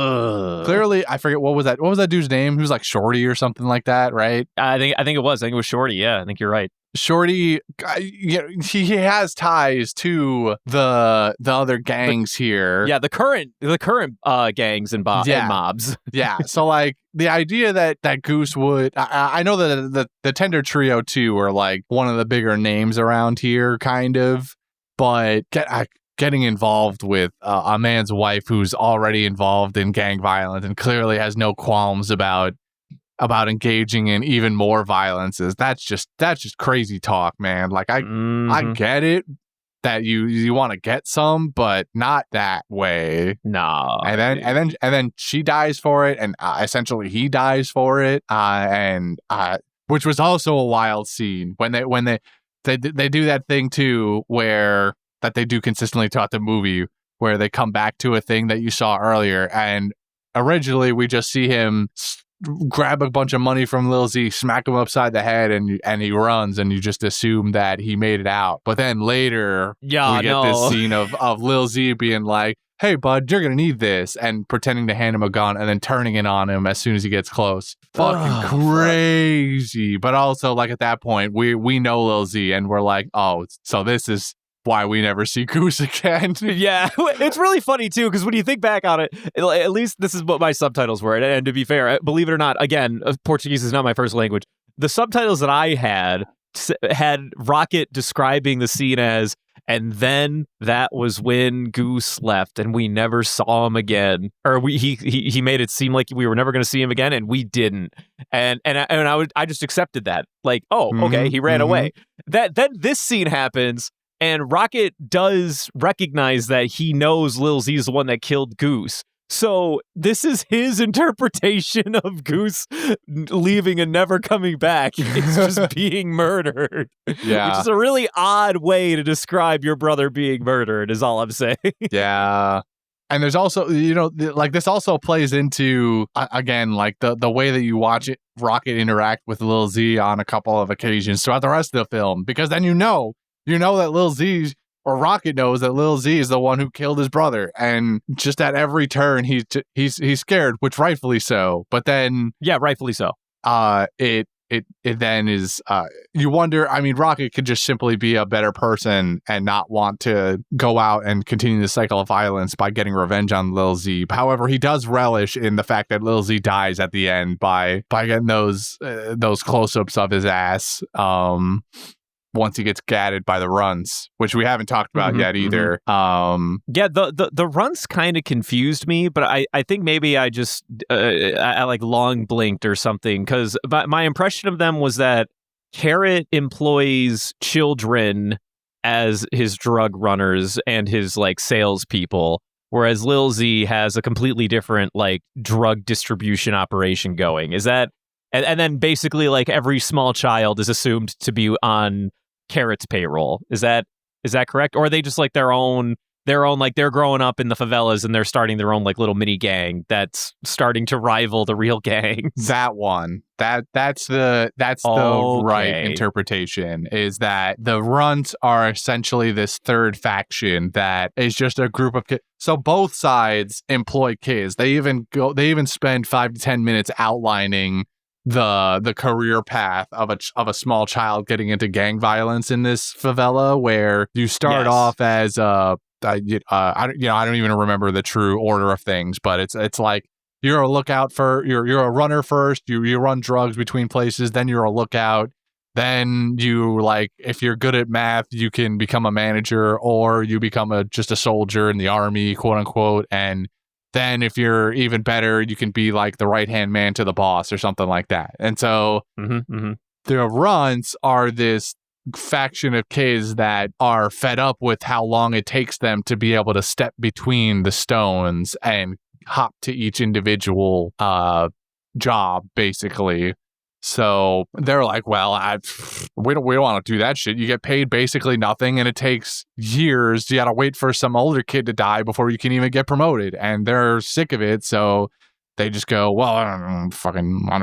I forget what was that dude's name? He was like Shorty or something like that, right? I think it was Shorty. Yeah, I think you're right. Shorty, he has ties to the other gangs here. Yeah, the current gangs and mobs. Yeah, so like the idea that Goose would, I know that the Tender Trio too are like one of the bigger names around here, kind of. But getting involved with a man's wife who's already involved in gang violence and clearly has no qualms about engaging in even more violences. That's just crazy talk, man. Like I get it that you want to get some, but not that way. No. And then she dies for it, and essentially he dies for it. And which was also a wild scene when they do that thing too, where that they do consistently throughout the movie, where they come back to a thing that you saw earlier, and originally we just see him grab a bunch of money from Lil Z, smack him upside the head, and he runs, and you just assume that he made it out. But then later, we get this scene of Lil Z being like, "Hey, bud, you're gonna need this," and pretending to hand him a gun, and then turning it on him as soon as he gets close. Fucking crazy. But also, like at that point, we know Lil Z, and we're like, oh, so this is why we never see Goose again. Yeah, it's really funny too, because when you think back on it, at least this is what my subtitles were. And to be fair, believe it or not, again, Portuguese is not my first language. The subtitles that I had Rocket describing the scene as, and then that was when Goose left, and we never saw him again. Or he made it seem like we were never going to see him again, and we didn't. And I just accepted that. Like, oh, okay, he ran away. Then this scene happens. And Rocket does recognize that he knows Lil Z is the one that killed Goose. So this is his interpretation of Goose leaving and never coming back. It's just being murdered. Yeah. Which is a really odd way to describe your brother being murdered, is all I'm saying. Yeah. And there's also, like this also plays into, again, like the way that you watch it, Rocket interact with Lil Z on a couple of occasions throughout the rest of the film. Because then you know that Lil Z, or Rocket knows that Lil Z is the one who killed his brother, and just at every turn he's scared, which rightfully so. But then, yeah, rightfully so. It then is you wonder. I mean, Rocket could just simply be a better person and not want to go out and continue the cycle of violence by getting revenge on Lil Z. However, he does relish in the fact that Lil Z dies at the end by getting those close-ups of his ass. Once he gets gatted by the runs, which we haven't talked about yet either. Yeah, the runs kind of confused me, but I think maybe I just I like long blinked or something, because my impression of them was that Carrot employs children as his drug runners and his like salespeople, whereas Lil Z has a completely different like drug distribution operation going. Is that? And then basically like every small child is assumed to be on Carrot's payroll. Is that correct? Or are they just like their own like they're growing up in the favelas and they're starting their own like little mini gang that's starting to rival the real gangs? That one. That's the right interpretation, is that the Runts are essentially this third faction that is just a group of kids. So both sides employ kids. They even spend 5 to 10 minutes outlining the career path of a small child getting into gang violence in this favela, where you start off as I don't even remember the true order of things, but it's like you're a lookout for you're a runner first, you run drugs between places, then you're a lookout, then you, like, if you're good at math, you can become a manager, or you become just a soldier in the army, quote unquote, and then if you're even better, you can be like the right-hand man to the boss or something like that. And so the Runs are this faction of kids that are fed up with how long it takes them to be able to step between the stones and hop to each individual job, basically. So they're like, well, we don't want to do that shit. You get paid basically nothing, and it takes years. You got to wait for some older kid to die before you can even get promoted, and they're sick of it. So they just go, well, I'm just going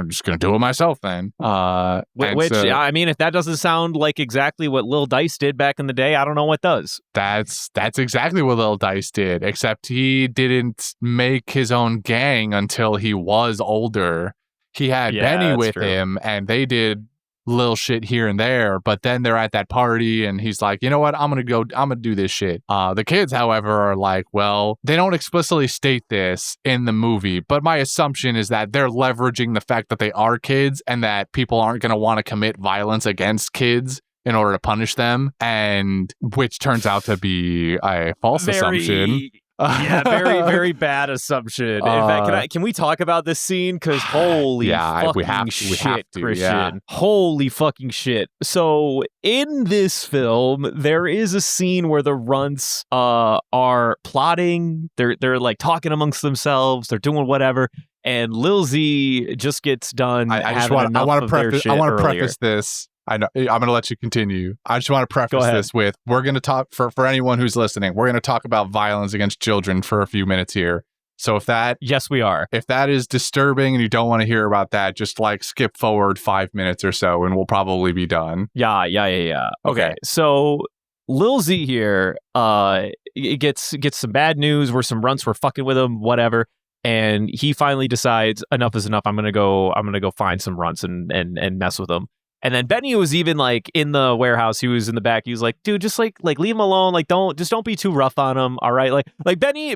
to do it myself then. I mean, if that doesn't sound like exactly what Lil Dice did back in the day, I don't know what does. That's exactly what Lil Dice did, except he didn't make his own gang until he was older. He had Benny with him, and they did little shit here and there, but then they're at that party, and he's like, you know what, I'm gonna do this shit. The kids, however, are like, well, they don't explicitly state this in the movie, but my assumption is that they're leveraging the fact that they are kids and that people aren't gonna want to commit violence against kids in order to punish them, and which turns out to be a false assumption. Yeah, very, very bad assumption. In fact, can we talk about this scene? Because holy fucking shit, Christian. Yeah. Holy fucking shit. So in this film, there is a scene where the runts are plotting. They're like talking amongst themselves. They're doing whatever. And Lil Z just gets done. I want to preface this. I know I'm going to let you continue. I just want to preface this with, we're going to talk for anyone who's listening. We're going to talk about violence against children for a few minutes here. So yes, we are. If that is disturbing and you don't want to hear about that, just like skip forward 5 minutes or so, and we'll probably be done. Yeah. Okay. So Lil Z here, gets some bad news where some runts were fucking with him, whatever. And he finally decides enough is enough. I'm gonna go find some runts and mess with them. And then Benny was even like in the warehouse. He was in the back. He was like, dude, just like leave him alone. Like don't be too rough on him. All right. Like Benny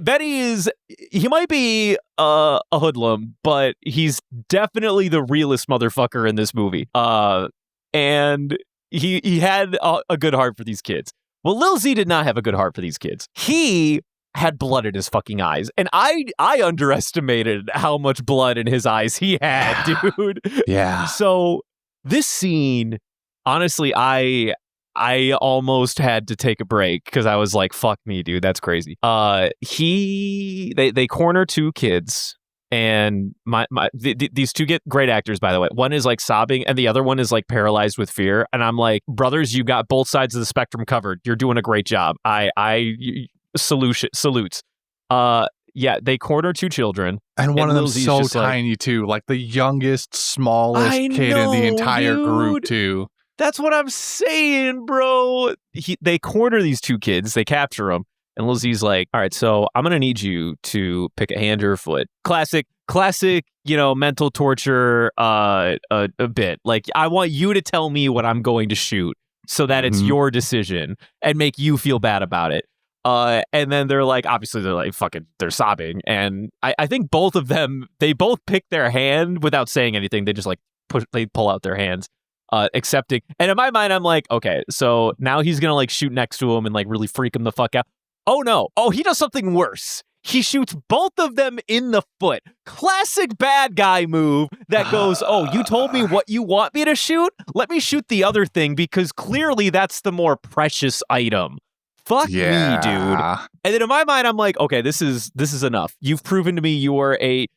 he might be a hoodlum, but he's definitely the realest motherfucker in this movie. And he had a good heart for these kids. Well, Lil Z did not have a good heart for these kids. He had blood in his fucking eyes. And I underestimated how much blood in his eyes he had, dude. Yeah. So this scene, honestly, I almost had to take a break because I was like, fuck me, dude, that's crazy. They corner two kids, and these two get great actors, by the way. One is like sobbing and the other one is like paralyzed with fear. And I'm like, brothers, you got both sides of the spectrum covered. You're doing a great job. Salutes. Yeah, they corner two children. And one of them so tiny, too. Like the youngest, smallest kid in the entire group, too. That's what I'm saying, bro. They corner these two kids. They capture them. And Lil Z's like, all right, so I'm going to need you to pick a hand or a foot. Classic, mental torture a bit. Like, I want you to tell me what I'm going to shoot so that it's your decision and make you feel bad about it. And then they're like, obviously they're like they're sobbing. And I think both of them, they both pick their hand without saying anything. They just like pull out their hands, accepting. And in my mind, I'm like, okay, so now he's going to like shoot next to him and like really freak him the fuck out. Oh no. Oh, he does something worse. He shoots both of them in the foot. Classic bad guy move that goes, oh, you told me what you want me to shoot? Let me shoot the other thing because clearly that's the more precious item. Fuck me, dude. And then in my mind, I'm like, okay, this is enough. You've proven to me you already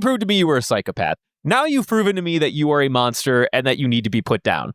proved to me you were a psychopath. Now you've proven to me that you are a monster and that you need to be put down.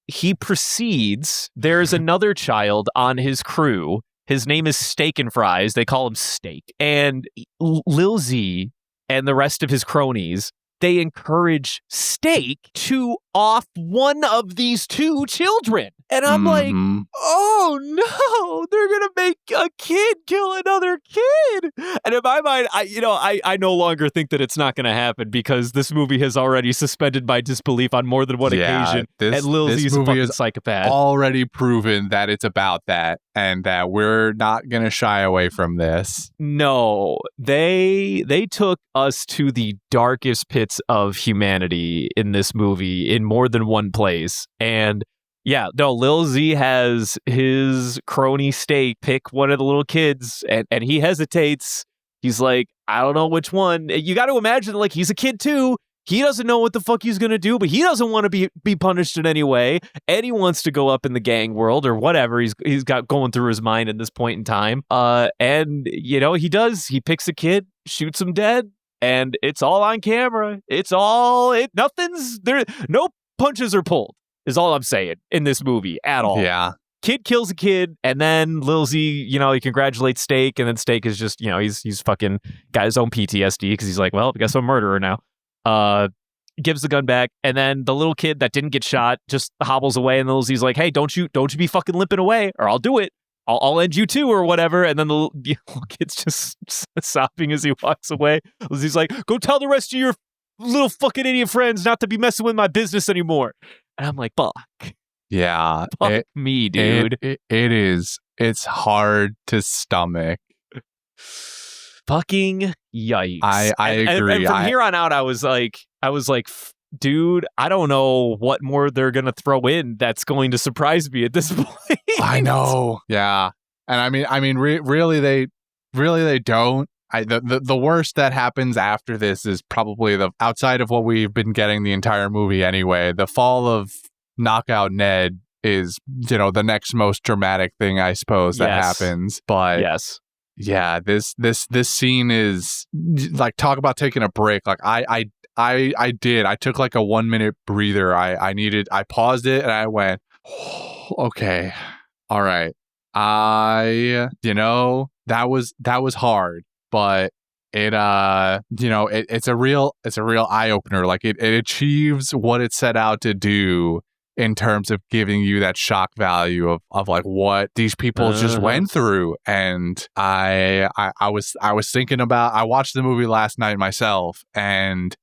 He proceeds. There's another child on his crew. His name is Steak and Fries. They call him Steak. And Lil Z and the rest of his cronies, they encourage Steak to off one of these two children. And I'm like, oh no, they're going to make a kid kill another kid. And in my mind, I no longer think that it's not going to happen because this movie has already suspended my disbelief on more than one occasion. And Lil Z's a fucking psychopath. Already proven that it's about that and that we're not going to shy away from this. No, they took us to the darkest pits of humanity in this movie in more than one place. And yeah, no, Lil Z has his crony Steak pick one of the little kids and he hesitates. He's like, I don't know which one. You got to imagine, like, he's a kid too. He doesn't know what the fuck he's going to do, but he doesn't want to be punished in any way. And he wants to go up in the gang world or whatever he's got going through his mind at this point in time. And, he does. He picks a kid, shoots him dead, and it's all on camera. Nothing's there. No punches are pulled. Is all I'm saying in this movie at all. Yeah. Kid kills a kid, and then Lil Z, he congratulates Steak, and then Steak is just, he's fucking got his own PTSD because he's like, well, I guess I'm a murderer now. Gives the gun back, and then the little kid that didn't get shot just hobbles away, and Lil Z's like, hey, don't you be fucking limping away, or I'll do it. I'll end you too, or whatever. And then the little kid's just sobbing as he walks away. Lil Z's like, go tell the rest of your little fucking idiot friends not to be messing with my business anymore. And I'm like, fuck. Yeah. Fuck me, dude. It is. It's hard to stomach. Fucking yikes. I agree. And from here on out, I was like, dude, I don't know what more they're going to throw in that's going to surprise me at this point. I know. Yeah. And really they don't. The worst that happens after this is probably the outside of what we've been getting the entire movie anyway. The fall of Knockout Ned is, the next most dramatic thing, I suppose, that happens. But yes. Yeah, this scene is like, talk about taking a break. Like I took like a 1 minute breather. I paused it and I went, okay, all right. That was hard, but it's a real eye opener. Like it achieves what it set out to do in terms of giving you that shock value of like what these people just went through. And I was thinking about, I watched the movie last night myself, and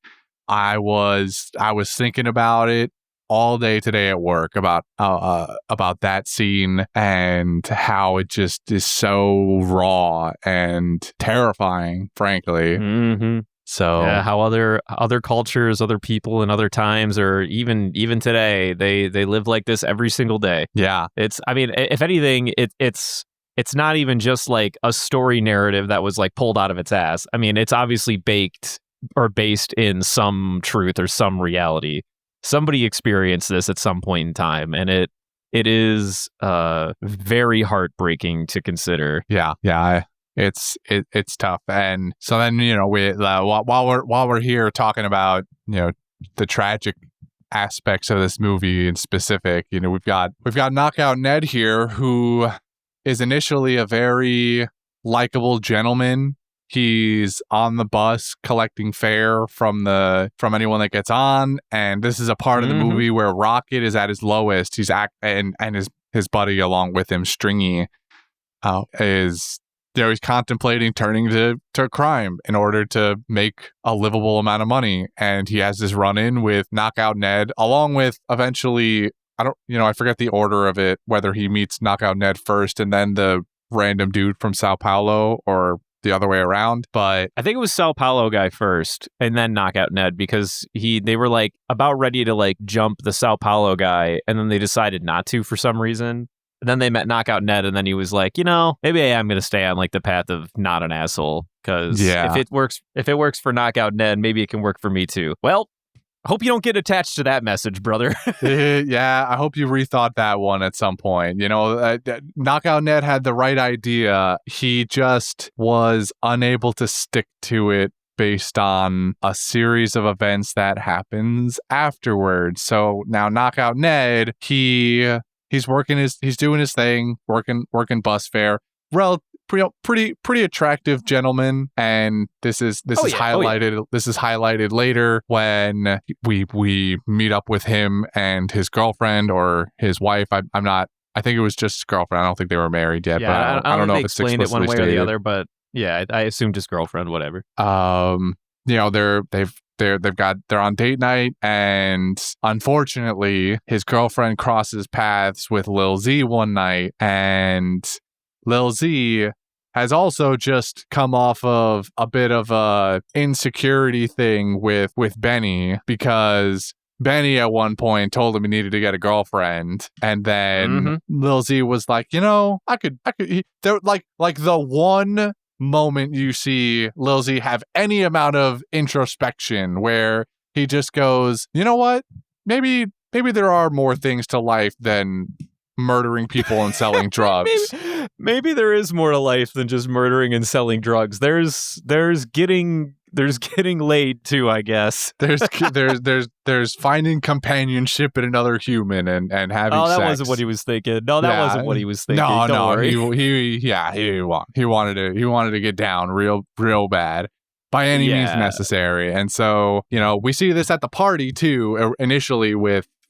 I was thinking about it all day today at work about that scene and how it just is so raw and terrifying, frankly. Mm-hmm. So yeah, how other cultures, other people in other times, or even today, they live like this every single day. Yeah. If anything, it's not even just like a story narrative that was like pulled out of its ass. I mean, it's obviously baked or based in some truth or some reality. Somebody experienced this at some point in time, and it is very heartbreaking to consider. Yeah. It's tough. And so then, we while we're here talking about, the tragic aspects of this movie in specific, we've got Knockout Ned here, who is initially a very likable gentleman. He's on the bus collecting fare from anyone that gets on, and this is a part of the movie where Rocket is at his lowest. He's and his buddy along with him, Stringy, is he's contemplating turning to crime in order to make a livable amount of money, and he has this run-in with Knockout Ned, along with eventually, I forget the order of it, whether he meets Knockout Ned first and then the random dude from Sao Paulo, or the other way around. But I think it was Sao Paulo guy first and then Knockout Ned, because they were like about ready to like jump the Sao Paulo guy, and then they decided not to for some reason. And then they met Knockout Ned, and then he was like, maybe I am going to stay on like the path of not an asshole, because if it works for Knockout Ned, maybe it can work for me too. Well, I hope you don't get attached to that message, brother. Yeah, I hope you rethought that one at some point. Knockout Ned had the right idea. He just was unable to stick to it based on a series of events that happens afterwards. So now Knockout Ned, he's doing his thing, working bus fare. Pretty attractive gentleman, and this is highlighted. This is highlighted later when we meet up with him and his girlfriend or his wife. I'm not. I think it was just his girlfriend. I don't think they were married yet. Yeah, but I don't know if it's explained it one way stated. or the other. But yeah, I assumed his girlfriend. Whatever. They're on date night, and unfortunately his girlfriend crosses paths with Lil Z one night, and Lil Z has also just come off of a bit of a insecurity thing with Benny, because Benny at one point told him he needed to get a girlfriend, and then Lil Z was like, they're like the one moment you see Lil Z have any amount of introspection where he just goes, you know what? Maybe there are more things to life than murdering people and selling drugs. Maybe there is more to life than just murdering and selling drugs. There's getting laid too, I guess. There's finding companionship in another human and having sex. Oh, that wasn't what he was thinking. No, that wasn't what he was thinking. Don't worry. He wanted to get down real bad by any means necessary. And so, we see this at the party too, initially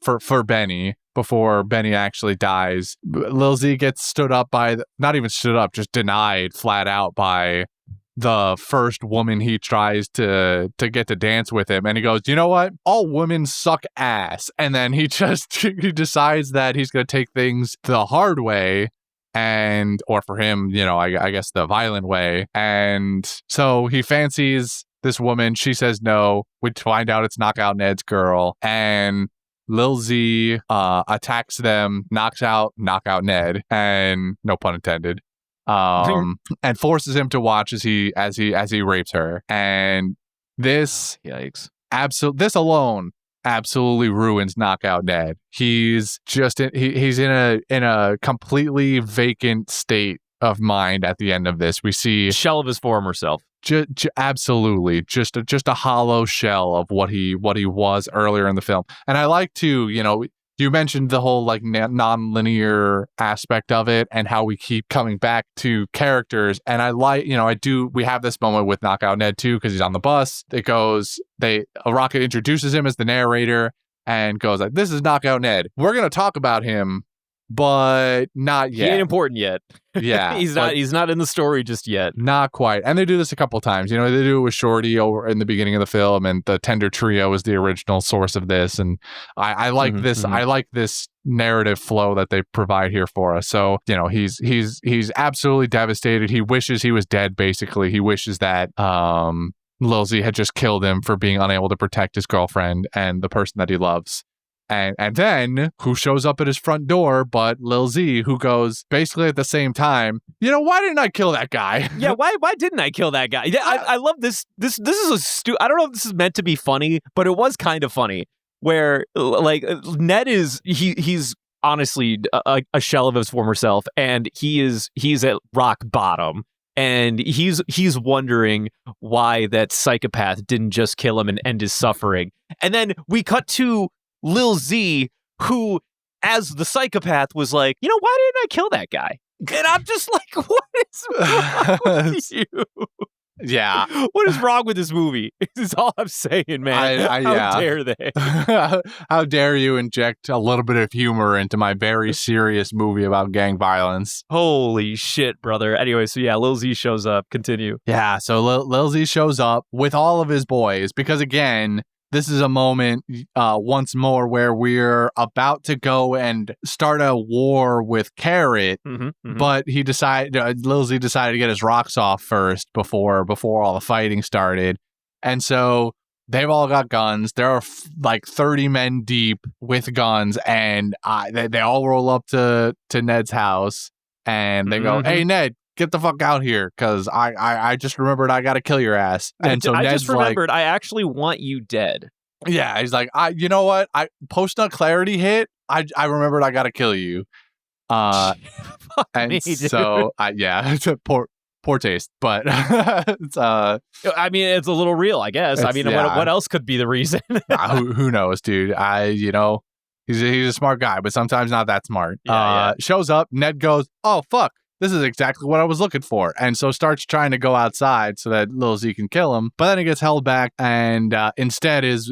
for Benny, before Benny actually dies. Lil Z gets not even stood up, just denied flat out by the first woman he tries to get to dance with him. And he goes, you know what? All women suck ass. And then he decides that he's going to take things the hard way, or for him, I guess the violent way. And so he fancies this woman. She says no. We find out it's Knockout Ned's girl. And Lil Z attacks them, knocks out Knockout Ned, and no pun intended. And forces him to watch as he rapes her. And this yikes. This alone absolutely ruins Knockout Ned. He's just he's in a completely vacant state of mind at the end of this. We see shell of his former self. Absolutely, just a hollow shell of what he was earlier in the film. And I like to, you mentioned the whole like non-linear aspect of it and how we keep coming back to characters. And I like, we have this moment with Knockout Ned too, because he's on the bus. Rocket introduces him as the narrator and goes like, "This is Knockout Ned. We're going to talk about him, but not yet. He ain't important yet." Yeah. He's not in the story just yet. Not quite. And they do this a couple times. They do it with Shorty over in the beginning of the film, and the Tender Trio is the original source of this. And I like this. I like this narrative flow that they provide here for us. So, he's absolutely devastated. He wishes he was dead, basically. He wishes that Lil Z had just killed him for being unable to protect his girlfriend and the person that he loves. And then who shows up at his front door but Lil Z, who goes basically at the same time, why didn't I kill that guy? Yeah, why didn't I kill that guy? Yeah, I love this. This is I don't know if this is meant to be funny, but it was kind of funny. Where like Ned he's honestly a shell of his former self, and he's at rock bottom. And he's wondering why that psychopath didn't just kill him and end his suffering. And then we cut to Lil Z, who, as the psychopath, was like, why didn't I kill that guy? And I'm just like, what is wrong with you? Yeah. What is wrong with this movie? Is all I'm saying, man. How dare they? How dare you inject a little bit of humor into my very serious movie about gang violence? Holy shit, brother. Anyway, so yeah, Lil Z shows up. Continue. Yeah, so Lil Z shows up with all of his boys because, again, this is a moment once more where we're about to go and start a war with Carrot, but Lil Z decided to get his rocks off first before all the fighting started. And so they've all got guns. There are like 30 men deep with guns, and they all roll up to Ned's house, and they go, "Hey, Ned, get the fuck out here, because I just remembered I gotta kill your ass." And so Ned's just remembered, I actually want you dead. Yeah, he's like, you know what? Post-nut clarity hit. I remembered I gotta kill you. And so it's a poor taste, but it's I mean, it's a little real, I guess. I mean, what else could be the reason? Who knows, dude? He's a smart guy, but sometimes not that smart. Yeah. Shows up, Ned goes, "Oh fuck, this is exactly what I was looking for," and so starts trying to go outside so that Lil Z can kill him. But then he gets held back, and instead his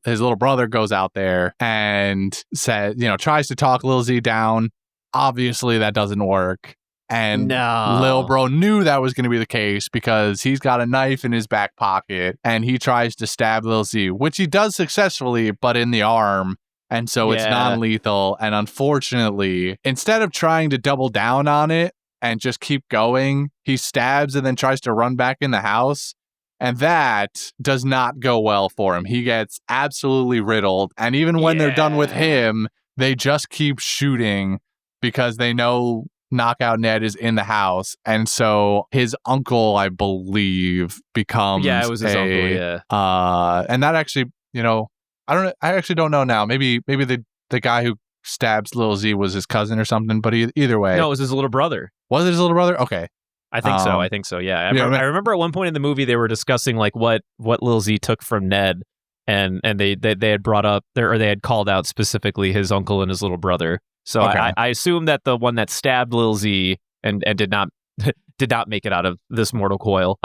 little brother goes out there and says, tries to talk Lil Z down. Obviously, that doesn't work. And Lil Bro knew that was going to be the case because he's got a knife in his back pocket, and he tries to stab Lil Z, which he does successfully, but in the arm. And so it's non-lethal. And unfortunately, instead of trying to double down on it and just keep going, he stabs and then tries to run back in the house. And that does not go well for him. He gets absolutely riddled. And even when they're done with him, they just keep shooting because they know Knockout Ned is in the house. And so his uncle, I believe, becomes it was his uncle, and that actually, I actually don't know now. Maybe the guy who stabs Lil Z was his cousin or something, but either way. No, it was his little brother. Was it his little brother? Okay. I think so. Yeah. I remember at one point in the movie they were discussing like what Lil Z took from Ned, and they had brought up they had called out specifically his uncle and his little brother. So okay. I assume that the one that stabbed Lil Z and did not make it out of this mortal coil,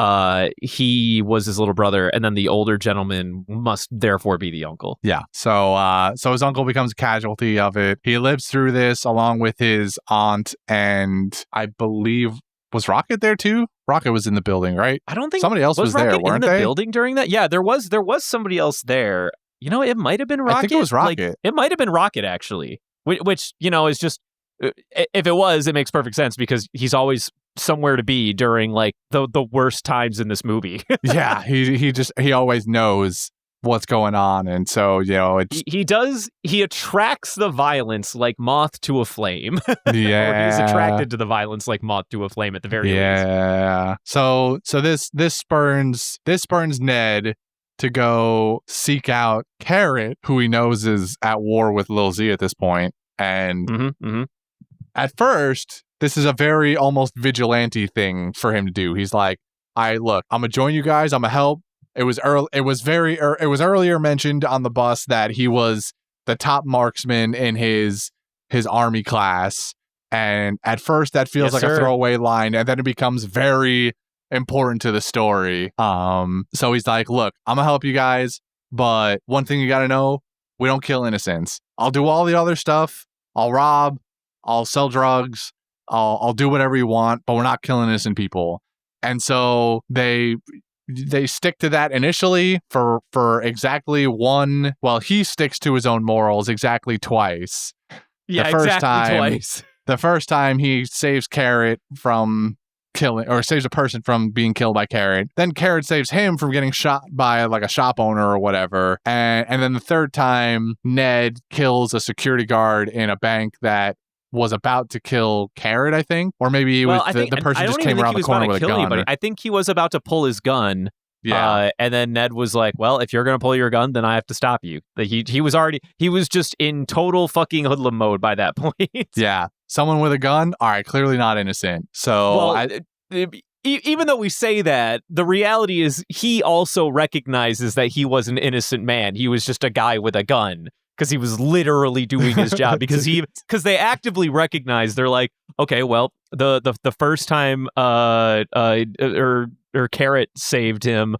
he was his little brother, and then the older gentleman must therefore be the uncle. Yeah. So his uncle becomes a casualty of it. He lives through this along with his aunt, and I believe, was Rocket there too? Rocket was in the building, right? I don't think somebody else was there, weren't they? In the building during that? Yeah, there was somebody else there. It might have been Rocket. I think it was Rocket. It might have been Rocket, actually. Which is just, if it was, it makes perfect sense because he's always somewhere to be during like the worst times in this movie. Yeah, he always knows what's going on, and so it's he attracts the violence like moth to a flame. yeah, or he's attracted to the violence like moth to a flame at the very least. Yeah. So this spurns Ned to go seek out Carrot, who he knows is at war with Lil Z at this point. And at first, this is a very almost vigilante thing for him to do. He's like, I'm gonna join you guys. I'm gonna help. It was earlier mentioned on the bus that he was the top marksman in his army class. And at first that feels like a throwaway line, and then it becomes very important to the story. So he's like, look, I'm gonna help you guys, but one thing you gotta know, we don't kill innocents. I'll do all the other stuff. I'll rob, I'll sell drugs, I'll do whatever you want, but we're not killing innocent people. And so they stick to that initially for exactly one. Well, he sticks to his own morals exactly twice. Yeah, twice. The first time he saves Carrot from killing, or saves a person from being killed by Carrot. Then Carrot saves him from getting shot by like a shop owner or whatever. And then the third time, Ned kills a security guard in a bank that was about to kill Carrot, I think. Or maybe the person just came around the corner with a gun. Anybody. I think he was about to pull his gun. Yeah. And then Ned was like, well, if you're going to pull your gun, then I have to stop you. He was just in total fucking hoodlum mode by that point. Yeah. Someone with a gun? All right, clearly not innocent. So even though we say that, the reality is he also recognizes that he was an innocent man. He was just a guy with a gun because he was literally doing his job because they actively recognize, they're like, okay, well, the first time or Carrot saved him,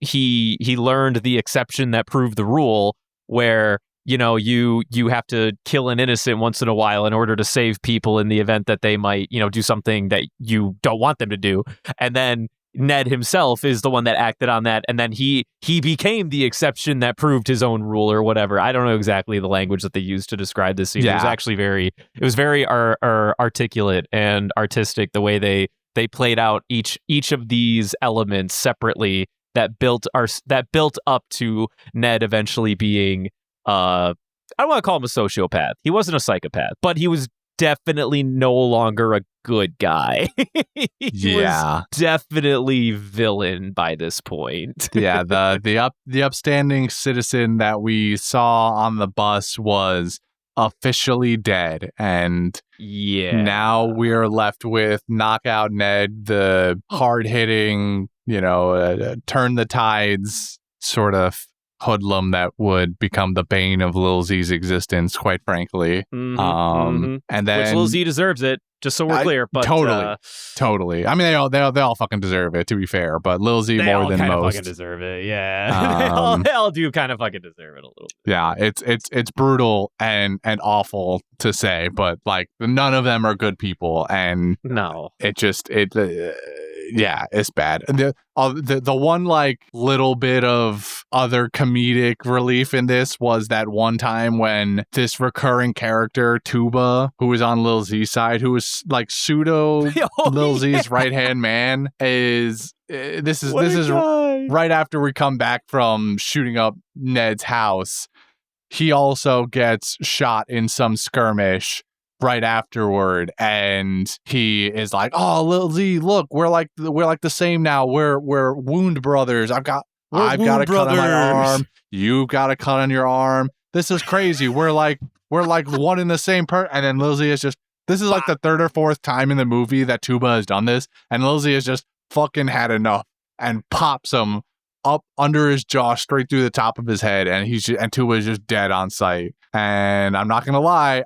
he learned the exception that proved the rule, where you have to kill an innocent once in a while in order to save people in the event that they might do something that you don't want them to do. And then Ned himself is the one that acted on that, and then he became the exception that proved his own rule or whatever. I don't know exactly the language that they used to describe this scene. Yeah. It was actually very articulate and artistic the way they played out each of these elements separately that built up to Ned eventually being I don't want to call him a sociopath. He wasn't a psychopath, but he was definitely no longer a good guy. He was definitely villain by this point. Yeah, the upstanding citizen that we saw on the bus was officially dead, and now we're left with Knockout Ned, the hard-hitting, turn the tides sort of hoodlum that would become the bane of Lil Z's existence, quite frankly. And then, which Lil Z deserves it, just so we're clear. But totally. I mean, they all fucking deserve it, to be fair. But Lil Z more than most. Fucking deserve it. Yeah, they all do kind of fucking deserve it a little bit. Yeah, it's brutal and awful to say, but like none of them are good people, and no, yeah, it's bad. And the one like little bit of other comedic relief in this was that one time when this recurring character Tuba, who was on Lil Z's side, who was like pseudo Lil Z's right hand man, this is right after we come back from shooting up Ned's house. He also gets shot in some skirmish right afterward, and he is like, "Oh, Lil Z, look, we're like the same now. We're wound brothers. I've got a cut on my arm. You've got a cut on your arm. This is crazy. We're like one in the same person." And then Lil Z is just, this is like the third or fourth time in the movie that Tuba has done this, and Lil Z has just fucking had enough and pops him up under his jaw straight through the top of his head, and Tuba is just dead on sight. And I'm not gonna lie,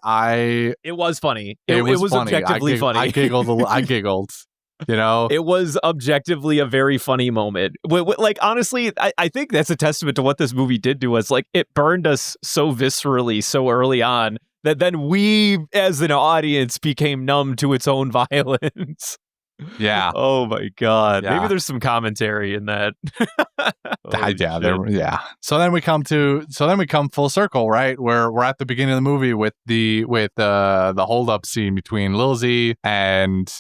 it was funny. It was funny. Objectively funny. I giggled. It was objectively a very funny moment. Like, honestly, I think that's a testament to what this movie did to us. Like, it burned us so viscerally so early on that then we, as an audience, became numb to its own violence. Yeah. Oh my God. Yeah. Maybe there's some commentary in that. So then we come full circle, right? We're at the beginning of the movie with the hold up scene between Lil Z and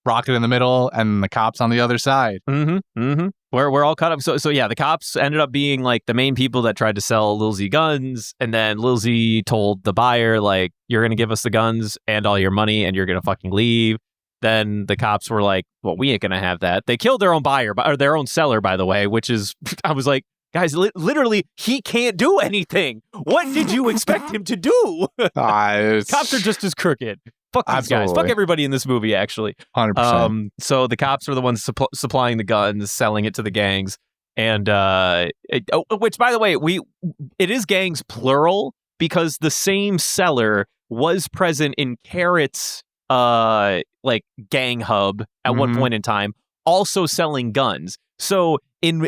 Rocket in the middle and the cops on the other side. We're all caught up. So yeah, the cops ended up being like the main people that tried to sell Lil Z guns, and then Lil Z told the buyer, like, you're gonna give us the guns and all your money and you're gonna fucking leave. Then the cops were like, well, we ain't gonna have that. They killed their own buyer, or their own seller, by the way, which is, I was like, guys, literally, he can't do anything. What did you expect him to do? Cops are just as crooked. Fuck these guys. Fuck everybody in this movie, actually. 100%. So the cops are the ones supplying the guns, selling it to the gangs. And, which, by the way, it is gangs plural, because the same seller was present in Carrot's, like, gang hub at one point in time, also selling guns. So in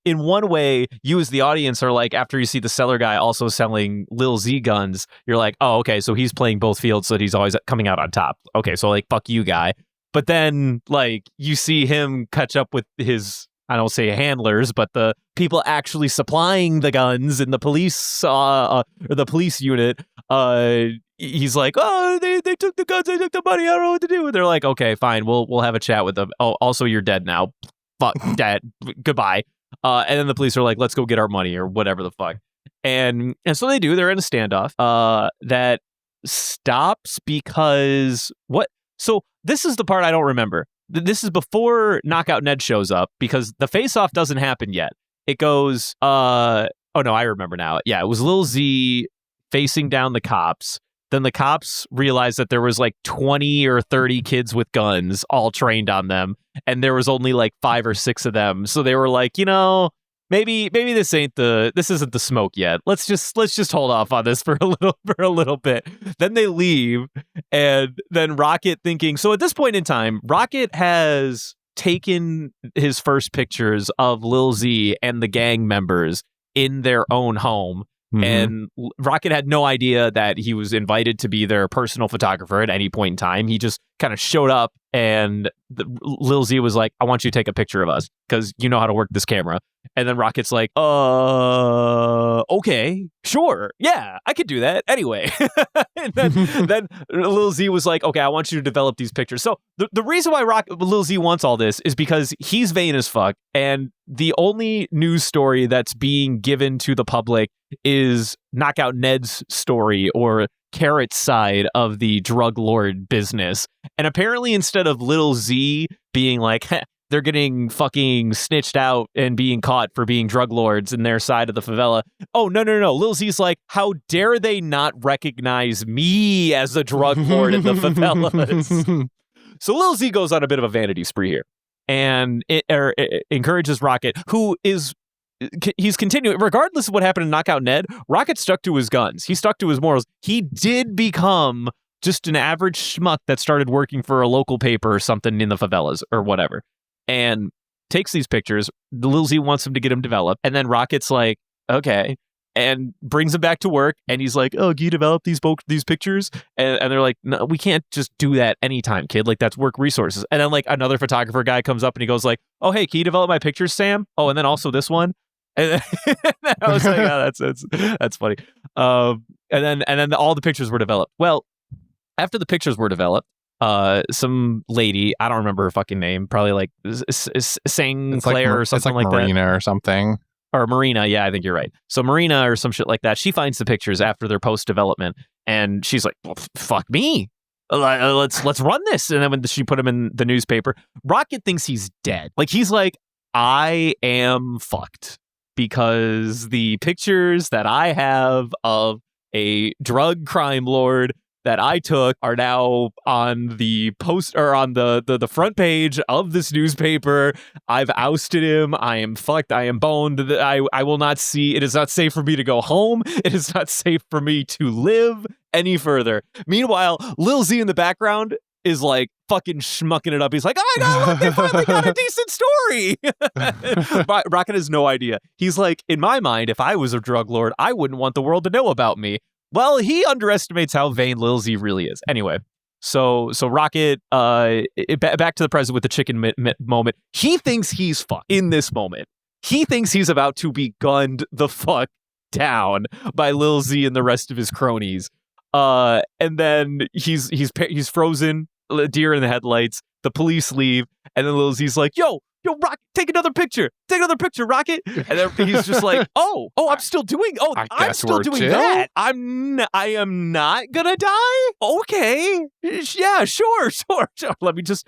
one way, you as the audience are like, after you see the seller guy also selling Lil Z guns, you're like, oh, okay, so he's playing both fields, so that he's always coming out on top. Okay, so like, fuck you, guy. But then, like, you see him catch up with his, I don't say handlers, but the people actually supplying the guns in the police, or the police unit. He's like, oh, they took the guns, they took the money, I don't know what to do. And they're like, okay, fine, we'll have a chat with them. Oh, also, you're dead now. Fuck, dad, goodbye. And then the police are like, let's go get our money, or whatever the fuck. And so they do. They're in a standoff that stops because what? So this is the part I don't remember. This is before Knockout Ned shows up, because the face-off doesn't happen yet. It goes, oh no, I remember now. Yeah, it was Lil Z facing down the cops. Then the cops realized that there was like 20 or 30 kids with guns all trained on them, and there was only like 5 or 6 of them. So they were like, maybe this isn't the smoke yet. Let's just hold off on this for a little bit. Then they leave, and then Rocket thinking. So at this point in time, Rocket has taken his first pictures of Lil Z and the gang members in their own home. And Rocket had no idea that he was invited to be their personal photographer at any point in time. He just kind of showed up, and Lil Z was like, I want you to take a picture of us because you know how to work this camera. And then Rocket's like, okay, sure. Yeah, I could do that anyway. And then Lil Z was like, okay, I want you to develop these pictures. So the reason why Lil Z wants all this is because he's vain as fuck. And the only news story that's being given to the public is Knockout Ned's story, or Carrot's side of the drug lord business. And apparently, instead of Lil Z being like, they're getting fucking snitched out and being caught for being drug lords in their side of the favela. Oh, no. Lil Z's like, how dare they not recognize me as a drug lord in the favelas? So Lil Z goes on a bit of a vanity spree here, and it encourages Rocket, he's continuing, regardless of what happened to Knockout Ned. Rocket stuck to his guns. He stuck to his morals. He did become just an average schmuck that started working for a local paper or something in the favelas or whatever, and takes these pictures. Lil Z wants him to get him developed, and then Rocket's like, okay, and brings him back to work, and he's like, oh, can you develop these pictures? And they're like, no, we can't just do that anytime, kid. Like, that's work resources. And then like another photographer guy comes up and he goes like, oh, hey, can you develop my pictures, Sam? Oh, and then also this one. And I was like, oh, that's funny. And then all the pictures were developed. Well, after the pictures were developed, some lady, I don't remember her fucking name, probably like Sang Claire or something like Marina that. or something. Or Marina, yeah, I think you're right. So Marina or some shit like that, she finds the pictures after their post-development, and she's like, well, fuck me. Let's run this. And then when she put him in the newspaper, Rocket thinks he's dead. Like, he's like, I am fucked, because the pictures that I have of a drug crime lord that I took are now on the post, or on the front page of this newspaper. I've ousted him. I am fucked. I am boned. I will not see. It is not safe for me to go home. It is not safe for me to live any further. Meanwhile, Lil Z in the background is like fucking schmucking it up. He's like, oh my god, look, they finally got a decent story. Rocket has no idea. He's like, in my mind, if I was a drug lord, I wouldn't want the world to know about me. Well, he underestimates how vain Lil Z really is. Anyway, so Rocket, back to the present with the chicken moment. He thinks he's fucked in this moment. He thinks he's about to be gunned the fuck down by Lil Z and the rest of his cronies. And then he's frozen, deer in the headlights. The police leave, and then Lil Z's like, yo, Rocket, take another picture, Rocket. And then he's just like, I'm still doing, I'm still doing that. I am not gonna die. Okay, yeah, sure. Let me just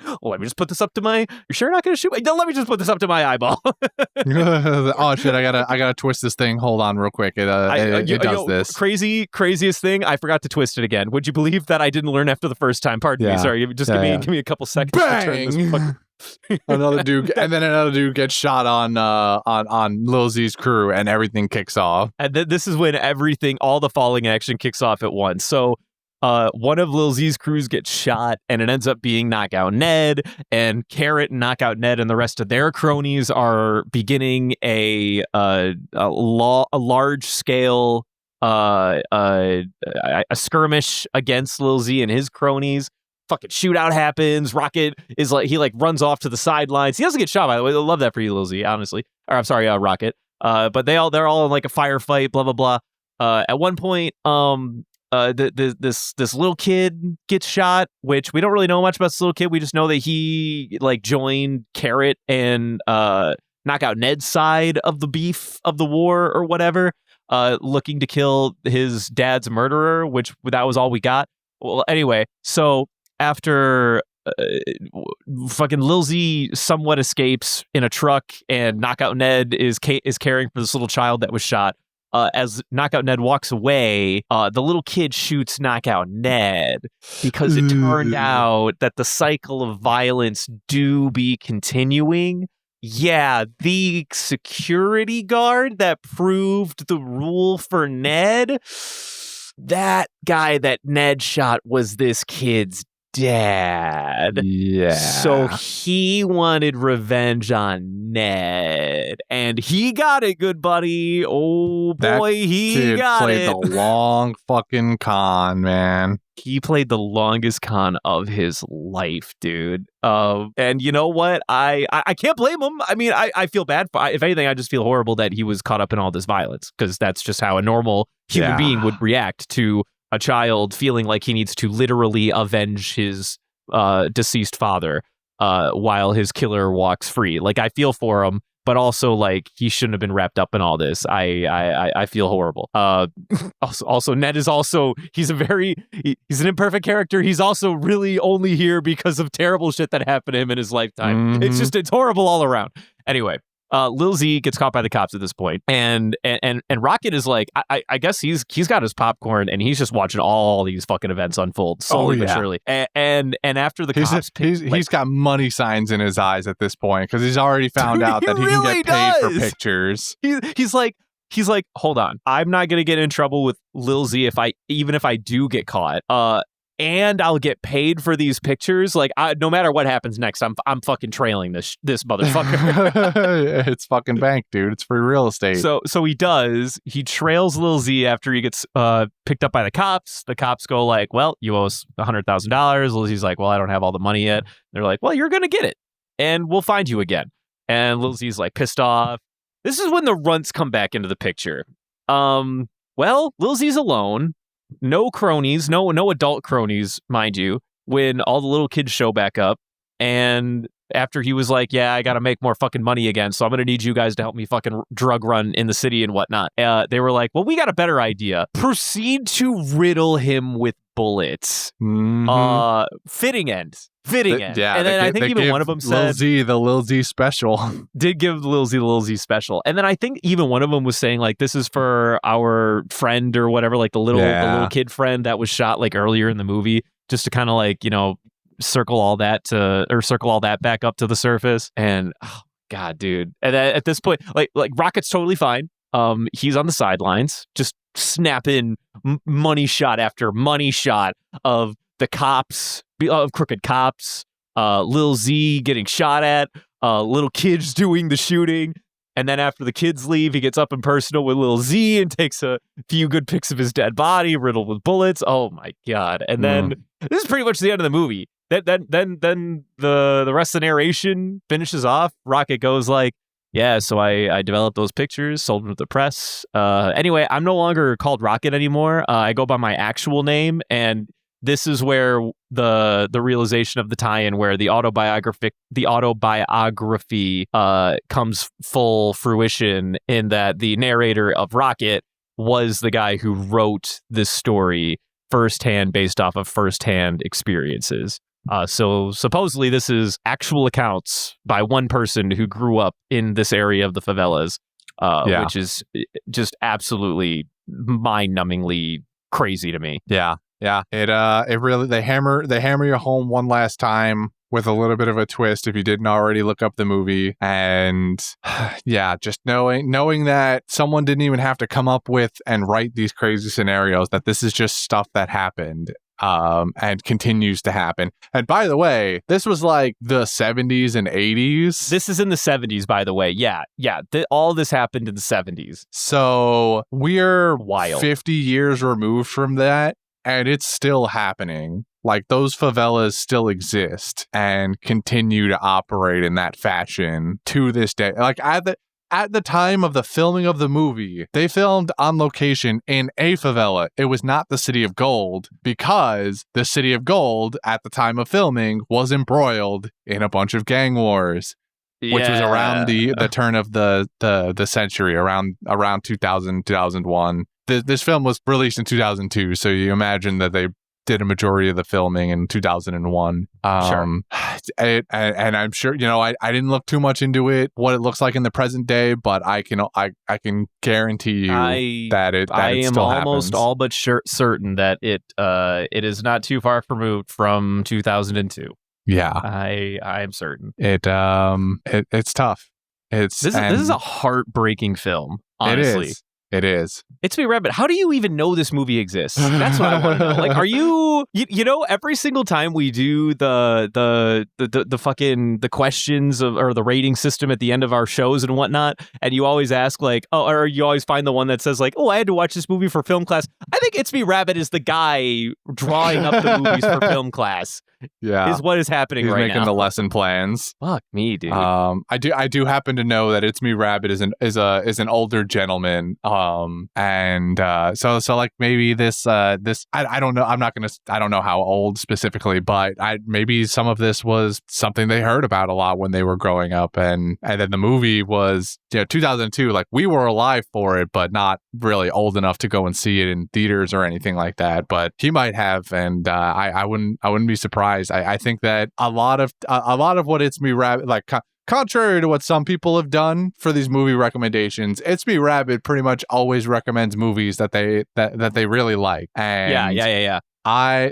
put this up to my. You're sure not gonna shoot? No, let me just put this up to my eyeball. Oh shit! I gotta twist this thing. Hold on, real quick. It does this craziest thing. I forgot to twist it again. Would you believe that I didn't learn after the first time? Pardon me. Sorry. Just give me a couple seconds. Bang! To turn this another dude, and then another dude gets shot on Lil Z's crew, and everything kicks off. And this is when all the falling action kicks off at once. So one of Lil Z's crews gets shot, and it ends up being Knockout Ned, and Carrot and Knockout Ned and the rest of their cronies are beginning a large scale a skirmish against Lil Z and his cronies. Fucking shootout happens. Rocket is he runs off to the sidelines. He doesn't get shot, by the way. I love that for you, Lil Z, honestly. Or I'm sorry, Rocket. But they're all in like a firefight, blah blah blah. At one point, this little kid gets shot, which we don't really know much about this little kid. We just know that he joined Carrot and Knockout Ned's side of the beef of the war or whatever, looking to kill his dad's murderer, which that was all we got. Well, anyway, so after fucking Lil Z somewhat escapes in a truck, and Knockout Ned is caring for this little child that was shot. As Knockout Ned walks away, the little kid shoots Knockout Ned because it turned out that the cycle of violence do be continuing. Yeah, the security guard that proved the rule for Ned, that guy that Ned shot was this kid's dad. Yeah. So he wanted revenge on Ned, and he got it, good buddy. Oh boy, he got it. Played the long fucking con, man. He played the longest con of his life, dude. And you know what? I can't blame him. I mean, I feel bad for. If anything, I just feel horrible that he was caught up in all this violence, because that's just how a normal human being would react to a child feeling like he needs to literally avenge his deceased father while his killer walks free. Like, I feel for him, but also he shouldn't have been wrapped up in all this. I feel horrible. Also, Ned is he's an imperfect character. He's also really only here because of terrible shit that happened to him in his lifetime. Mm-hmm. It's horrible all around. Anyway. Lil Z gets caught by the cops at this point, and Rocket is I guess he's got his popcorn, and he's just watching all these fucking events unfold slowly but surely. And after the cops, he's got money signs in his eyes at this point, because he's already found out that he can get paid for pictures. He's like, hold on, I'm not gonna get in trouble with Lil Z even if I do get caught. And I'll get paid for these pictures. No matter what happens next, I'm fucking trailing this motherfucker. It's fucking bank, dude. It's free real estate. So he does. He trails Lil Z after he gets picked up by the cops. The cops go well, you owe us $100,000. Lil Z's like, well, I don't have all the money yet. They're like, well, you're gonna get it, and we'll find you again. And Lil Z's pissed off. This is when the runts come back into the picture. Well, Lil Z's alone. No cronies, no adult cronies, mind you, when all the little kids show back up. And after he was like, yeah, I got to make more fucking money again, so I'm going to need you guys to help me fucking drug run in the city and whatnot. They were like, well, we got a better idea. Proceed to riddle him with bullets. Mm-hmm. Fitting end. Yeah, and then I think even one of them said the Lil Z special. Did give Lil Z the Lil Z special. And then I think even one of them was saying this is for our friend or whatever, the little kid friend that was shot earlier in the movie, just to kind of circle all that back up to the surface. And oh god, dude. And at this point, Rocket's totally fine. He's on the sidelines, just snapping money shot after money shot of the cops, of crooked cops, Lil Z getting shot at, little kids doing the shooting. And then after the kids leave, he gets up and personal with Lil Z and takes a few good pics of his dead body riddled with bullets. Oh my god. And then this is pretty much the end of the movie. Then the rest of the narration finishes off. Rocket goes yeah, so I developed those pictures, sold them to the press. Anyway, I'm no longer called Rocket anymore. I go by my actual name, and this is where the realization of the tie-in, where the autobiography comes full fruition, in that the narrator of Rocket was the guy who wrote this story firsthand, based off of firsthand experiences. So supposedly this is actual accounts by one person who grew up in this area of the favelas, which is just absolutely mind-numbingly crazy to me. Yeah. It really, they hammer you home one last time with a little bit of a twist if you didn't already look up the movie. And yeah, just knowing that someone didn't even have to come up with and write these crazy scenarios, that this is just stuff that happened. And continues to happen. And by the way, this was like the 70s and 80s. This is in the 70s, by the way. Yeah. All this happened in the 70s. So we're wild. 50 years removed from that, and it's still happening. Like, those favelas still exist and continue to operate in that fashion to this day. Like, at the time of the filming of the movie, they filmed on location in a favela. It was not the City of Gold, because the City of Gold at the time of filming was embroiled in a bunch of gang wars, which was around the turn of the century, around 2000, 2001. This film was released in 2002, so you imagine that they did a majority of the filming in 2001. Sure. And I'm sure, I didn't look too much into it, what it looks like in the present day, but I can guarantee you that it am still almost happens. all but certain that it is not too far removed from 2002. Yeah, I am certain. It's tough. This is a heartbreaking film, honestly. It is. It's Me Rabbit. How do you even know this movie exists? That's what I want to know. Like, are you every single time we do the fucking the questions or the rating system at the end of our shows and whatnot, and you always ask like, or you always find the one that says like, I had to watch this movie for film class. I think It's Me Rabbit is the guy drawing up the movies for film class. Yeah, is what is happening right now. He's making the lesson plans. Fuck me, dude. I do happen to know that It's Me Rabbit is an older gentleman. So like maybe this I don't know. I don't know how old specifically, but maybe some of this was something they heard about a lot when they were growing up, and then the movie was 2002. Like, we were alive for it, but not really old enough to go and see it in theaters or anything like that. But he might have, and I wouldn't be surprised. I think that a lot of what It's Me Rabbit, like, contrary to what some people have done for these movie recommendations, It's Me Rabbit pretty much always recommends movies that they really like. And yeah. I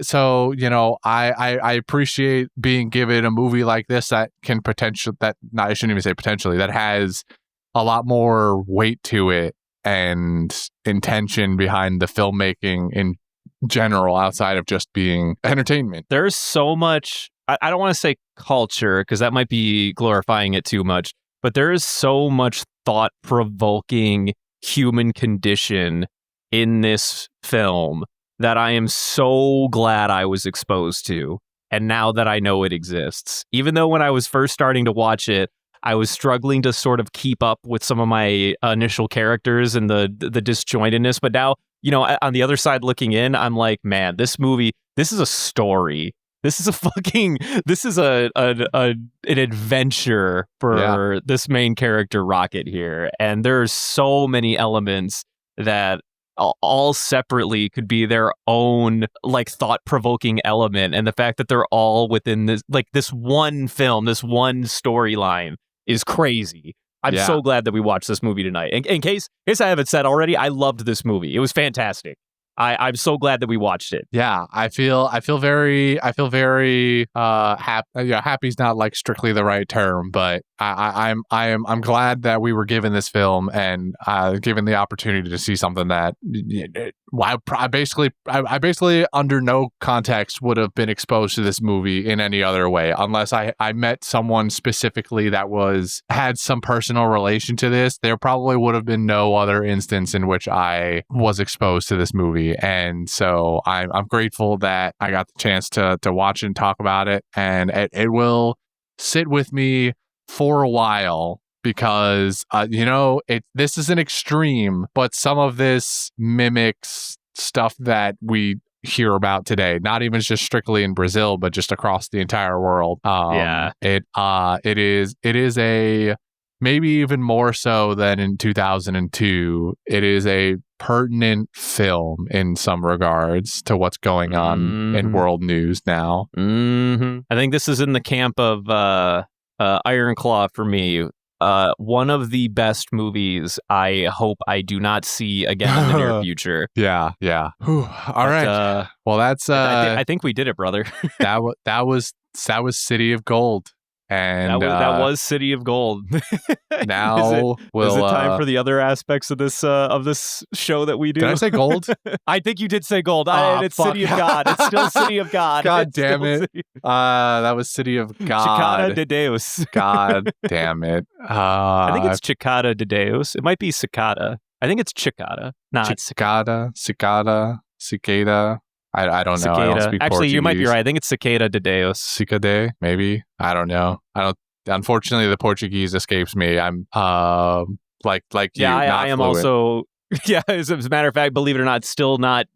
appreciate being given a movie like this that can I shouldn't even say potentially, that has a lot more weight to it and intention behind the filmmaking in general, outside of just being entertainment. There's so much, I don't want to say culture, because that might be glorifying it too much, but there is so much thought-provoking human condition in this film that I am so glad I was exposed to, and now that I know it exists. Even though when I was first starting to watch it, I was struggling to sort of keep up with some of my initial characters and the disjointedness, but now, on the other side looking in, I'm like, man, this movie, this is a story. This is an adventure for this main character, Rocket, here. And there's so many elements that all separately could be their own, like, thought-provoking element. And the fact that they're all within this one film, this one storyline is crazy. I'm so glad that we watched this movie tonight. In case I haven't said already, I loved this movie. It was fantastic. I'm so glad that we watched it. Yeah, I feel very happy. Happy's not like strictly the right term, but I'm glad that we were given this film and given the opportunity to see something that I basically under no context would have been exposed to this movie in any other way, unless I met someone specifically that had some personal relation to this. There probably would have been no other instance in which I was exposed to this movie, and so I'm grateful that I got the chance to watch and talk about it, and it will sit with me for a while. Because, this is an extreme, but some of this mimics stuff that we hear about today. Not even just strictly in Brazil, but just across the entire world. It is a maybe even more so than in 2002. It is a pertinent film in some regards to what's going on in world news now. I think this is in the camp of Iron Claw for me. One of the best movies I hope I do not see again in the near future. Yeah. Whew. All right. Well, that's. I think we did it, brother. that was City of Gold. And that was City of Gold. Now is it time for the other aspects of this show that we do? Did I say gold? I think you did say gold. It's fuck. City of God. It's still City of God. God damn it. That was City of God. Cicada de Deus. God damn it. I think it's Cicada de Deus. It might be Cicada. I think it's Cicada. Not Cicada. I don't know. Cicada. I don't speak Actually, Portuguese. You might be right. I think it's Cicada de Deus. Cicada, maybe. I don't know. Unfortunately, the Portuguese escapes me. I'm like you. Yeah, not I am fluent. also. Yeah, as a matter of fact, believe it or not, still not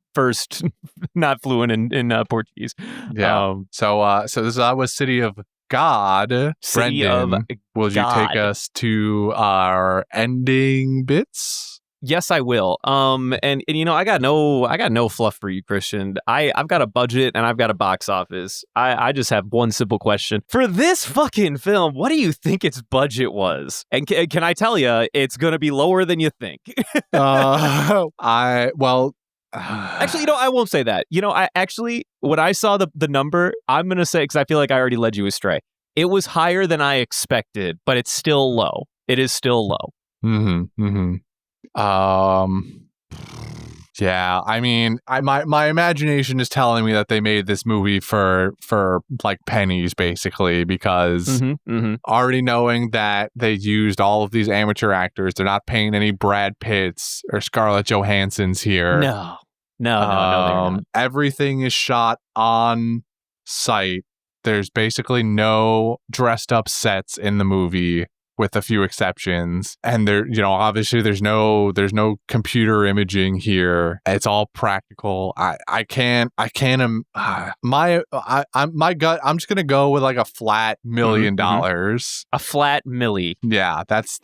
not fluent in Portuguese. Yeah. So this was City of God. City Brendan, of will you take us to our ending bits? Yes, I will. And I got no fluff for you, Christian. I've got a budget and I've got a box office. I just have one simple question for this fucking film. What do you think its budget was? And can I tell you, it's gonna be lower than you think. Actually, I won't say that. When I saw the number, I'm gonna say, because I feel like I already led you astray. It was higher than I expected, but it's still low. It is still low. Yeah, I mean, my imagination is telling me that they made this movie for like pennies, basically, because already knowing that they used all of these amateur actors, they're not paying any Brad Pitts or Scarlett Johanssons here. No, they're not. Everything is shot on site. There's basically no dressed up sets in the movie, with a few exceptions. And there, obviously there's no computer imaging here. It's all practical. My gut, I'm just gonna go with like a flat $1 million. A flat milli. Yeah, that's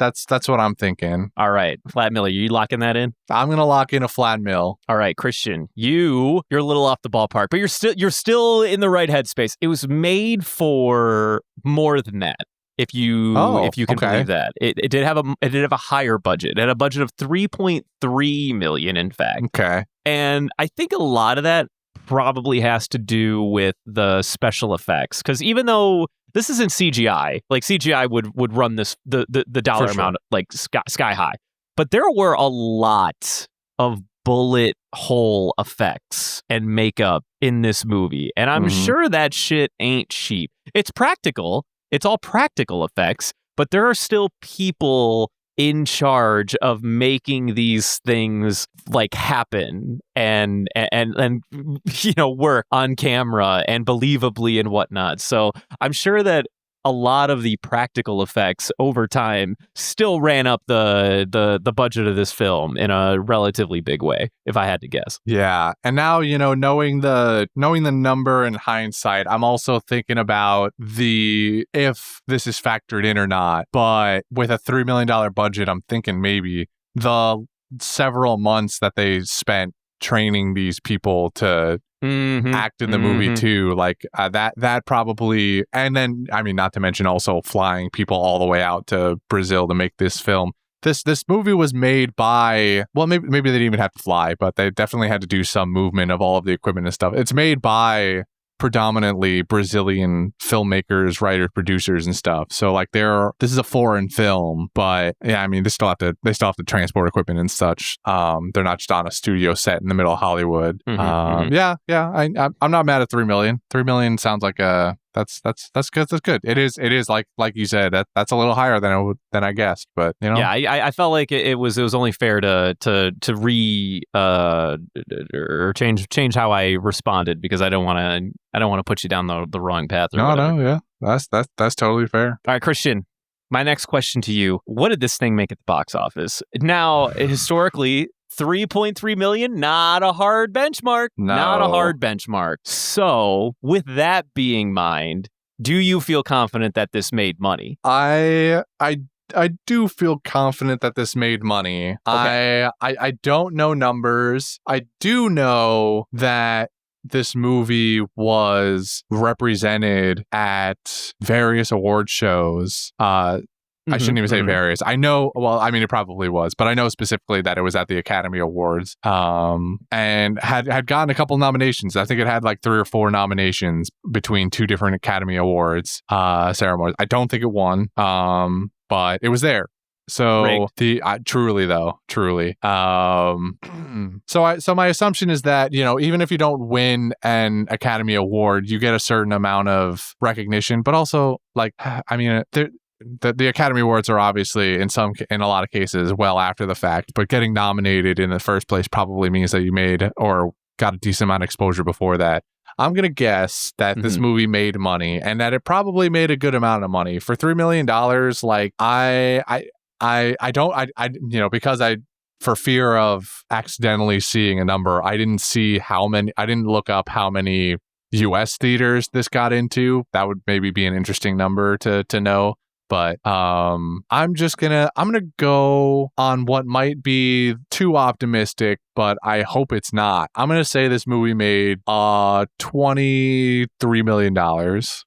what I'm thinking. All right, flat milli. Are you locking that in? I'm gonna lock in a flat mill. All right, Christian, you're a little off the ballpark, but you're still in the right headspace. It was made for more than that. If you can believe that, it did have a higher budget. It had a budget of $3.3 million, in fact. Okay, and I think a lot of that probably has to do with the special effects, because even though this isn't CGI, like CGI would run this the dollar amount like sky high, but there were a lot of bullet hole effects and makeup in this movie, and I'm sure that shit ain't cheap. It's practical. It's all practical effects, but there are still people in charge of making these things like happen and work on camera and believably and whatnot. So I'm sure that a lot of the practical effects over time still ran up the budget of this film in a relatively big way, if I had to guess. Yeah. And now, knowing the number in hindsight, I'm also thinking about if this is factored in or not. But with a $3 million budget, I'm thinking maybe the several months that they spent training these people to act in the movie too, like that probably, and then I mean, not to mention also flying people all the way out to Brazil to make this film. This movie was made by, well, maybe they didn't even have to fly, but they definitely had to do some movement of all of the equipment and stuff. It's made by predominantly Brazilian filmmakers, writers, producers, and stuff. So like this is a foreign film, but yeah, I mean they still have to transport equipment and such. They're not just on a studio set in the middle of Hollywood. Yeah. I'm not mad at $3 million. $3 million sounds like that's good. That's good. It is like you said, that's a little higher than I guessed, but Yeah, I felt like it was only fair to or change how I responded, because I don't want to put you down the wrong path. Yeah, that's totally fair. All right, Christian, my next question to you: what did this thing make at the box office? Now, historically, 3.3 million, not a hard benchmark. No. Not a hard benchmark. So, with that being in mind, do you feel confident that this made money? I do feel confident that this made money. Okay. I don't know numbers. I do know that this movie was represented at various award shows. I shouldn't even say various. I know, well, I mean, it probably was, but I know specifically that it was at the Academy Awards, and had gotten a couple nominations. I think it had like 3 or 4 nominations between 2 different Academy Awards ceremonies. I don't think it won, but it was there. So truly. So my assumption is that, you know, even if you don't win an Academy Award, you get a certain amount of recognition, but also, like, I mean, the Academy Awards are obviously in a lot of cases well after the fact, but getting nominated in the first place probably means that you made or got a decent amount of exposure before that. I'm gonna guess that this movie made money and that it probably made a good amount of money for $3 million. Like I don't you know, because for fear of accidentally seeing a number, I didn't look up how many US theaters this got into. That would maybe be an interesting number to know. But I'm gonna go on what might be too optimistic, but I hope it's not. I'm gonna say this movie made $23 million.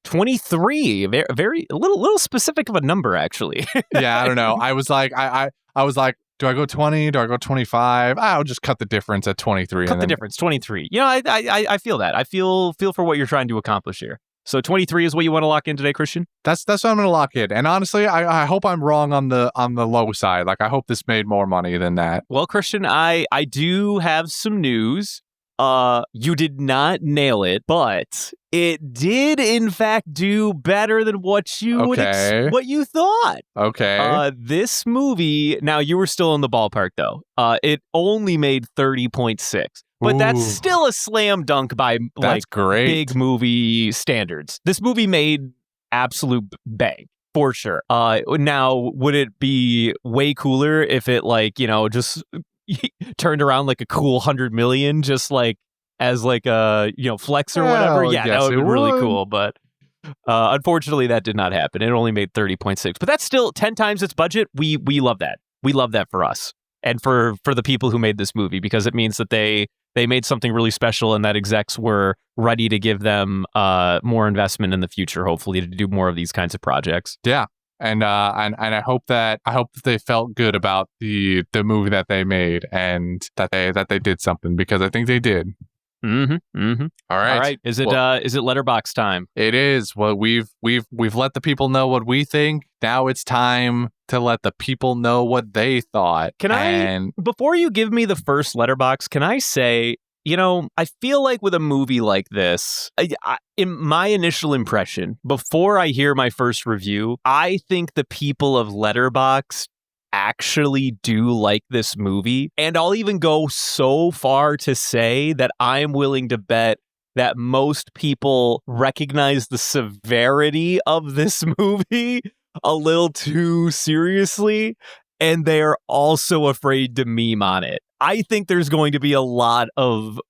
23, very a little specific of a number, actually. Yeah, I don't know. I was like, I was like, do I go 20? Do I go 25? I'll just cut the difference at 23. Cut the difference, 23. You know, I feel that. I feel for what you're trying to accomplish here. So 23 is what you want to lock in today, Christian? That's what I'm going to lock in. And honestly, I hope I'm wrong on the low side. Like, I hope this made more money than that. Well, Christian, I do have some news. You did not nail it, but it did in fact do better than what you what you thought. Okay. This movie, now you were still in the ballpark though. It only made 30.6. But that's still a slam dunk by great. Big movie standards. This movie made absolute bank for sure. Now, would it be way cooler if it just turned around like a cool 100 million, just like as like a flex or whatever? Yeah, that would be really cool. But unfortunately, that did not happen. It only made 30.6. But that's still 10 times its budget. We love that. We love that for us and for the people who made this movie, because it means that they made something really special and that execs were ready to give them more investment in the future, hopefully, to do more of these kinds of projects. Yeah. And I hope that they felt good about the movie that they made and that they did something, because I think they did. Mm-hmm. All right. Is it letterbox time? It is. Well, we've let the people know what we think. Now it's time to let the people know what they thought. Before you give me the first letterbox, can I say, I feel like with a movie like this, in my initial impression, before I hear my first review, I think the people of Letterboxd actually do like this movie. And I'll even go so far to say that I'm willing to bet that most people recognize the severity of this movie a little too seriously, and they're also afraid to meme on it. I think there's going to be a lot of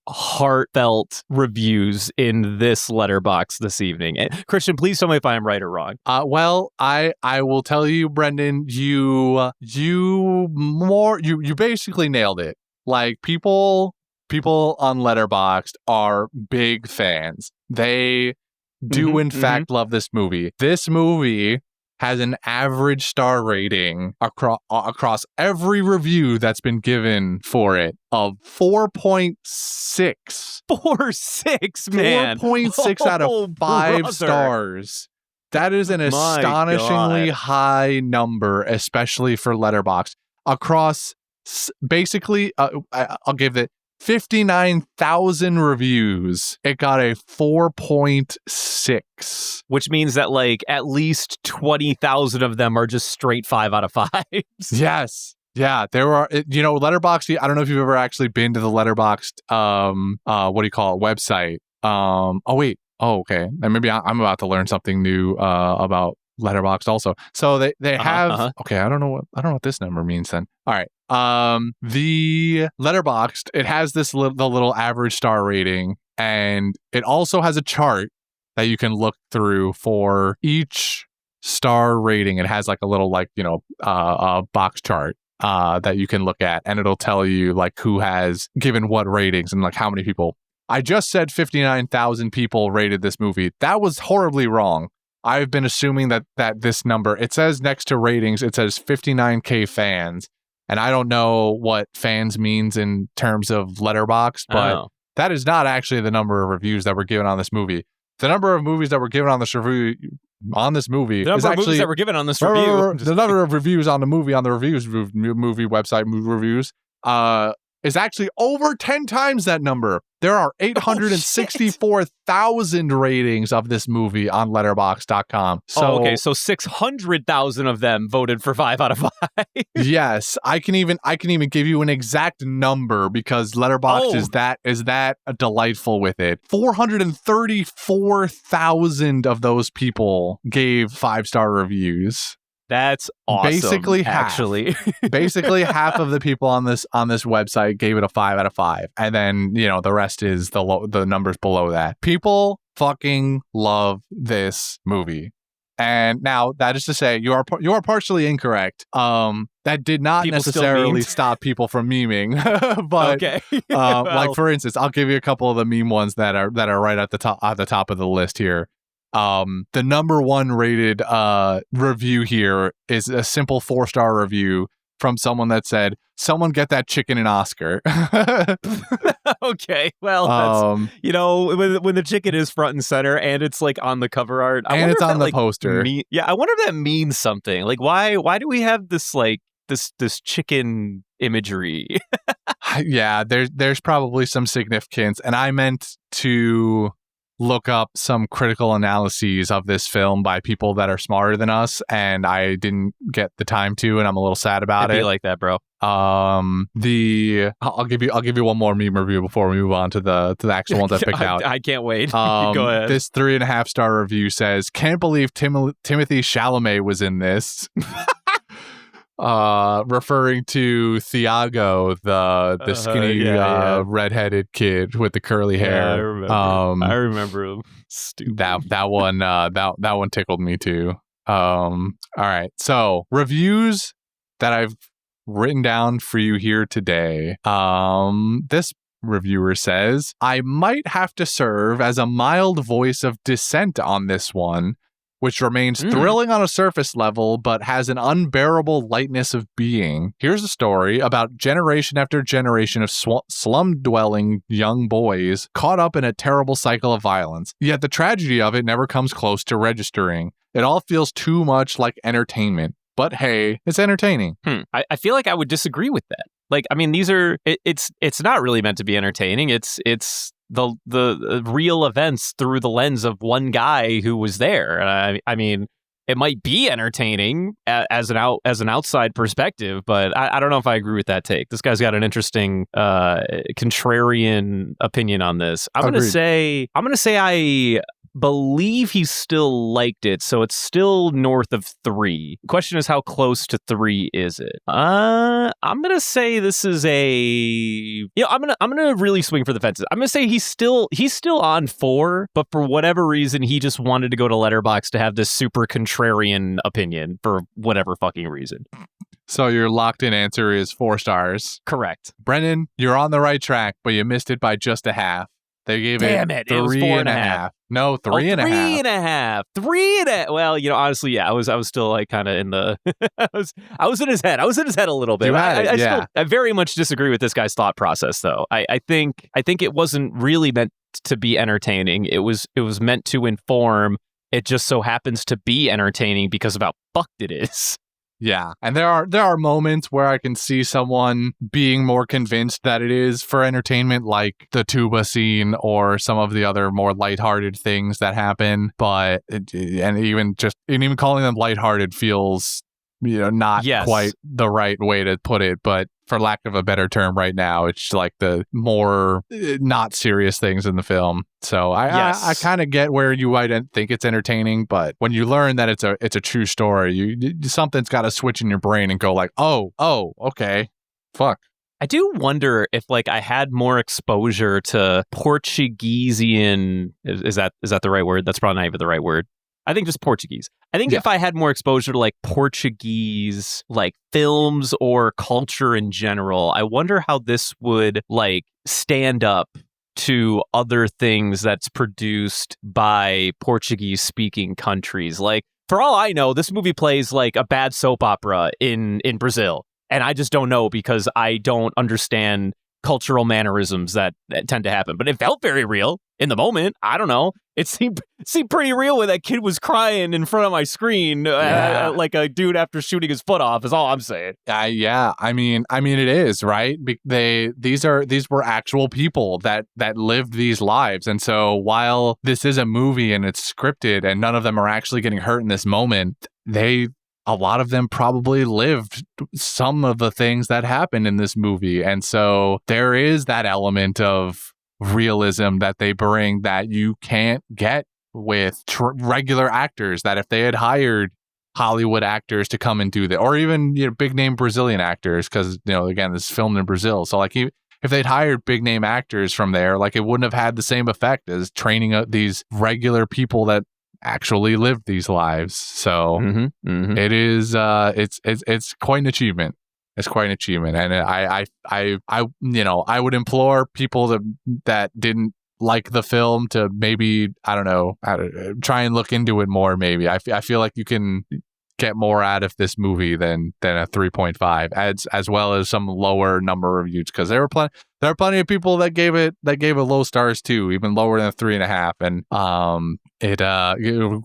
heartfelt reviews in this letterbox this evening. And Christian, please tell me if I am right or wrong. Well, I will tell you, Brendan, you basically nailed it. Like, people on Letterboxd are big fans. They do in fact love this movie. This movie has an average star rating across every review that's been given for it of 4.6. 4.6, man. 4.6 out of 5 stars. That is an astonishingly high number, especially for Letterboxd. Across basically, I'll give it 59,000 reviews. It got a 4.6. Which means that at least 20,000 of them are just straight 5 out of 5s. Yes. Yeah, there are, Letterboxd, I don't know if you've ever actually been to the Letterboxd, website. Okay. And maybe I'm about to learn something new about Letterboxd also. So they have, okay, I don't know what this number means then. All right. The Letterboxd, it has the little average star rating, and it also has a chart that you can look through for each star rating. It has like a little box chart that you can look at, and it'll tell you like who has given what ratings and like how many people. I just said 59,000 people rated this movie. That was horribly wrong. I've been assuming that this number, it says next to ratings, it says 59K fans. And I don't know what fans means in terms of Letterboxd, but that is not actually the number of reviews that were given on this movie. The number of movies that were given on this review that were given on this review. The number of reviews on the movie on the movie website reviews is actually over 10 times that number. There are 864,000 ratings of this movie on letterboxd.com. So 600,000 of them voted for 5 out of 5. Yes, I can even give you an exact number because Letterboxd is that delightful with it. 434,000 of those people gave 5-star reviews. That's awesome. Basically half. Actually. Basically half of the people on this website gave it a 5 out of 5. And then, the rest is the numbers below that. People fucking love this movie. And now that is to say you are partially incorrect. That did not people necessarily stop people from memeing. But okay. Like for instance, I'll give you a couple of the meme ones that are right at the top of the list here. The number 1 rated review here is a simple 4-star review from someone that said, "Someone get that chicken an Oscar." Okay, well, that's, when the chicken is front and center and it's like on the cover art, and it's on the poster. I wonder if that means something. Like, why do we have this like this chicken imagery? Yeah, there's probably some significance, and I meant to look up some critical analyses of this film by people that are smarter than us, and I didn't get the time to, and I'm a little sad about It'd it. be like that, bro. I'll give you one more meme review before we move on to the actual ones I picked out. I can't wait. Go ahead. This 3.5-star review says, "Can't believe Timothy Chalamet was in this." Referring to Thiago, the skinny redheaded kid with the curly hair. I remember him. Stupid. That one tickled me too. All right, so reviews that I've written down for you here today. This reviewer says, "I might have to serve as a mild voice of dissent on this one, which remains thrilling on a surface level, but has an unbearable lightness of being. Here's a story about generation after generation of slum-dwelling young boys caught up in a terrible cycle of violence. Yet the tragedy of it never comes close to registering. It all feels too much like entertainment. But hey, it's entertaining." I feel like I would disagree with that. Like, I mean, these are it's not really meant to be entertaining. It's the real events through the lens of one guy who was there. And I mean, it might be entertaining as an outside perspective, but I don't know if I agree with that take. This guy's got an interesting contrarian opinion on this. I'm gonna say I believe he still liked it, so it's still north of 3. The question is, how close to 3 is it? I'm gonna say this is I'm gonna really swing for the fences. I'm gonna say he's still on 4, but for whatever reason he just wanted to go to Letterboxd to have this super contrarian opinion for whatever fucking reason. So your locked in answer is 4 stars. Correct. Brennan, you're on the right track, but you missed it by just a half. They gave it 3.5. No, 3.5. 3.5. Well, honestly, yeah, I was still like kind of in the. I was in his head. I was in his head a little bit. You had it, yeah. I very much disagree with this guy's thought process, though. I think it wasn't really meant to be entertaining. It was meant to inform. It just so happens to be entertaining because of how fucked it is. Yeah, and there are moments where I can see someone being more convinced that it is for entertainment, like the tuba scene or some of the other more lighthearted things that happen. But even calling them lighthearted feels, not quite the right way to put it. But for lack of a better term, right now, it's like the more not serious things in the film. So I kind of get where you might think it's entertaining, but when you learn that it's a true story, something's got to switch in your brain and go like, oh, okay, fuck. I do wonder if like I had more exposure to Portuguesian. Is that the right word? That's probably not even the right word. I think just Portuguese. I think if I had more exposure to like Portuguese like films or culture in general, I wonder how this would like stand up to other things that's produced by Portuguese speaking countries. Like, for all I know, this movie plays like a bad soap opera in Brazil. And I just don't know because I don't understand cultural mannerisms that tend to happen. But it felt very real in the moment. I don't know. It seemed pretty real when that kid was crying in front of my screen, like a dude after shooting his foot off. Is all I'm saying. Yeah. I mean, it is right. These were actual people that lived these lives, and so while this is a movie and it's scripted and none of them are actually getting hurt in this moment, a lot of them probably lived some of the things that happened in this movie. And so there is that element of realism that they bring that you can't get with regular actors, that if they had hired Hollywood actors to come and do that, or even big name Brazilian actors, because again, this is filmed in Brazil, so like if they'd hired big name actors from there, like it wouldn't have had the same effect as training these regular people that actually lived these lives. So it is it's quite an achievement. It's quite an achievement. And I would implore people that didn't like the film to maybe, I don't know, try and look into it more. Maybe I feel like you can get more out of this movie than a 3.5, as well as some lower number of reviews, because there are plenty of people that gave it low stars too, even lower than 3.5. And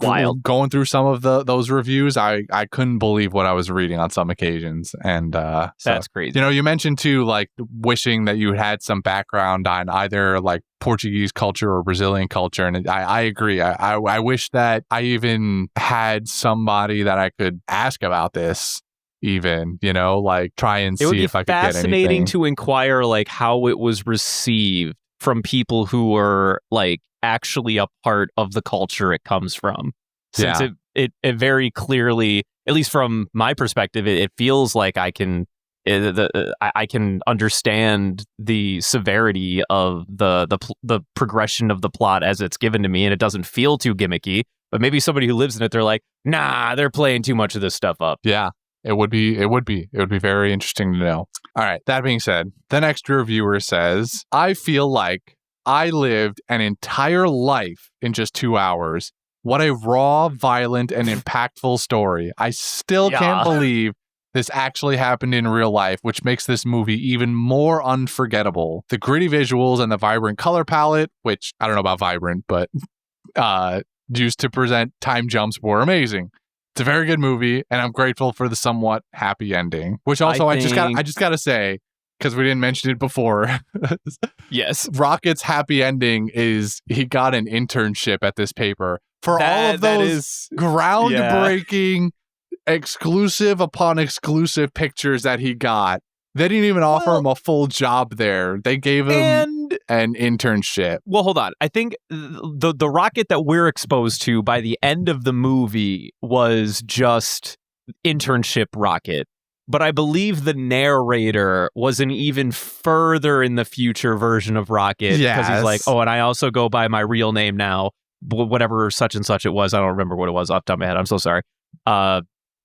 wild. Going through some of those reviews, I couldn't believe what I was reading on some occasions. And that's crazy. You mentioned too, like wishing that you had some background on either like Portuguese culture or Brazilian culture, and I agree. I wish that I even had somebody that I could ask about this, even like try and see if I could get anything. It would be fascinating to inquire like how it was received from people who were like actually a part of the culture it comes from, since it very clearly, at least from my perspective, it feels like I can understand the severity of the progression of the plot as it's given to me, and it doesn't feel too gimmicky. But maybe somebody who lives in it, they're like, nah, they're playing too much of this stuff up. Yeah, it would be very interesting to know. All right, that being said, the next reviewer says, I feel like I lived an entire life in just 2 hours. What a raw, violent, and impactful story. I still can't believe this actually happened in real life, which makes this movie even more unforgettable. The gritty visuals and the vibrant color palette, which I don't know about vibrant, but used to present time jumps, were amazing. It's a very good movie, and I'm grateful for the somewhat happy ending. Which also, I just gotta say, because we didn't mention it before. Yes, Rocket's happy ending is he got an internship at this paper for all of those groundbreaking. Exclusive upon exclusive pictures that he got. They didn't even offer him a full job there. They gave him an internship. Well, hold on. I think the Rocket that we're exposed to by the end of the movie was just internship Rocket. But I believe the narrator was an even further in the future version of Rocket. Because he's like, oh, and I also go by my real name now. Whatever such and such it was. I don't remember what it was off the top of my head. I'm so sorry.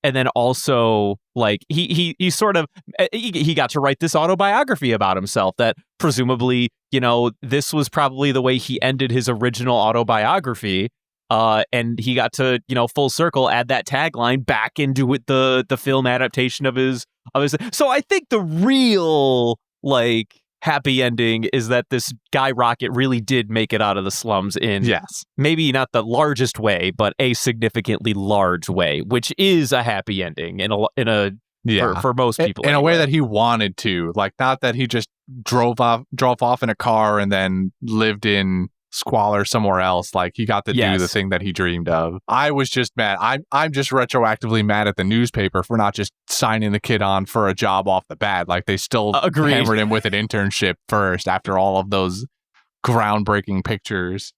And then also, like, he sort of, he got to write this autobiography about himself that presumably, this was probably the way he ended his original autobiography. And he got to, full circle, add that tagline back into it, the film adaptation of his. So I think the real, like, happy ending is that this guy Rocket really did make it out of the slums in maybe not the largest way, but a significantly large way, which is a happy ending for most people in a way that he wanted to, like, not that he just drove off in a car and then lived in squalor somewhere else. Like, he got to do the thing that he dreamed of. I was just mad. I'm just retroactively mad at the newspaper for not just signing the kid on for a job off the bat. Like, they still hammered him with an internship first after all of those groundbreaking pictures.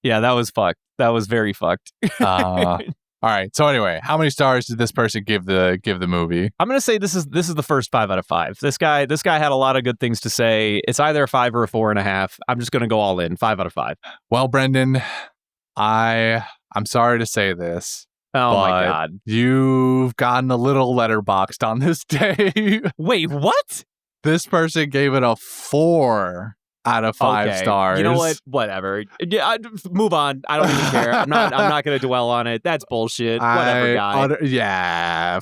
Yeah, that was fucked. That was very fucked. All All right. So anyway, how many stars did this person give the movie? I'm gonna say this is the first 5 out of 5. This guy had a lot of good things to say. It's either a 5 or a 4.5. I'm just gonna go all in. 5 out of 5. Well, Brendan, I'm sorry to say this. Oh my God. You've gotten a little letterboxed on this day. Wait, what? This person gave it a 4 out of 5 stars. You know what? Whatever. Move on. I don't even care. I'm not going to dwell on it. That's bullshit. Whatever, guy.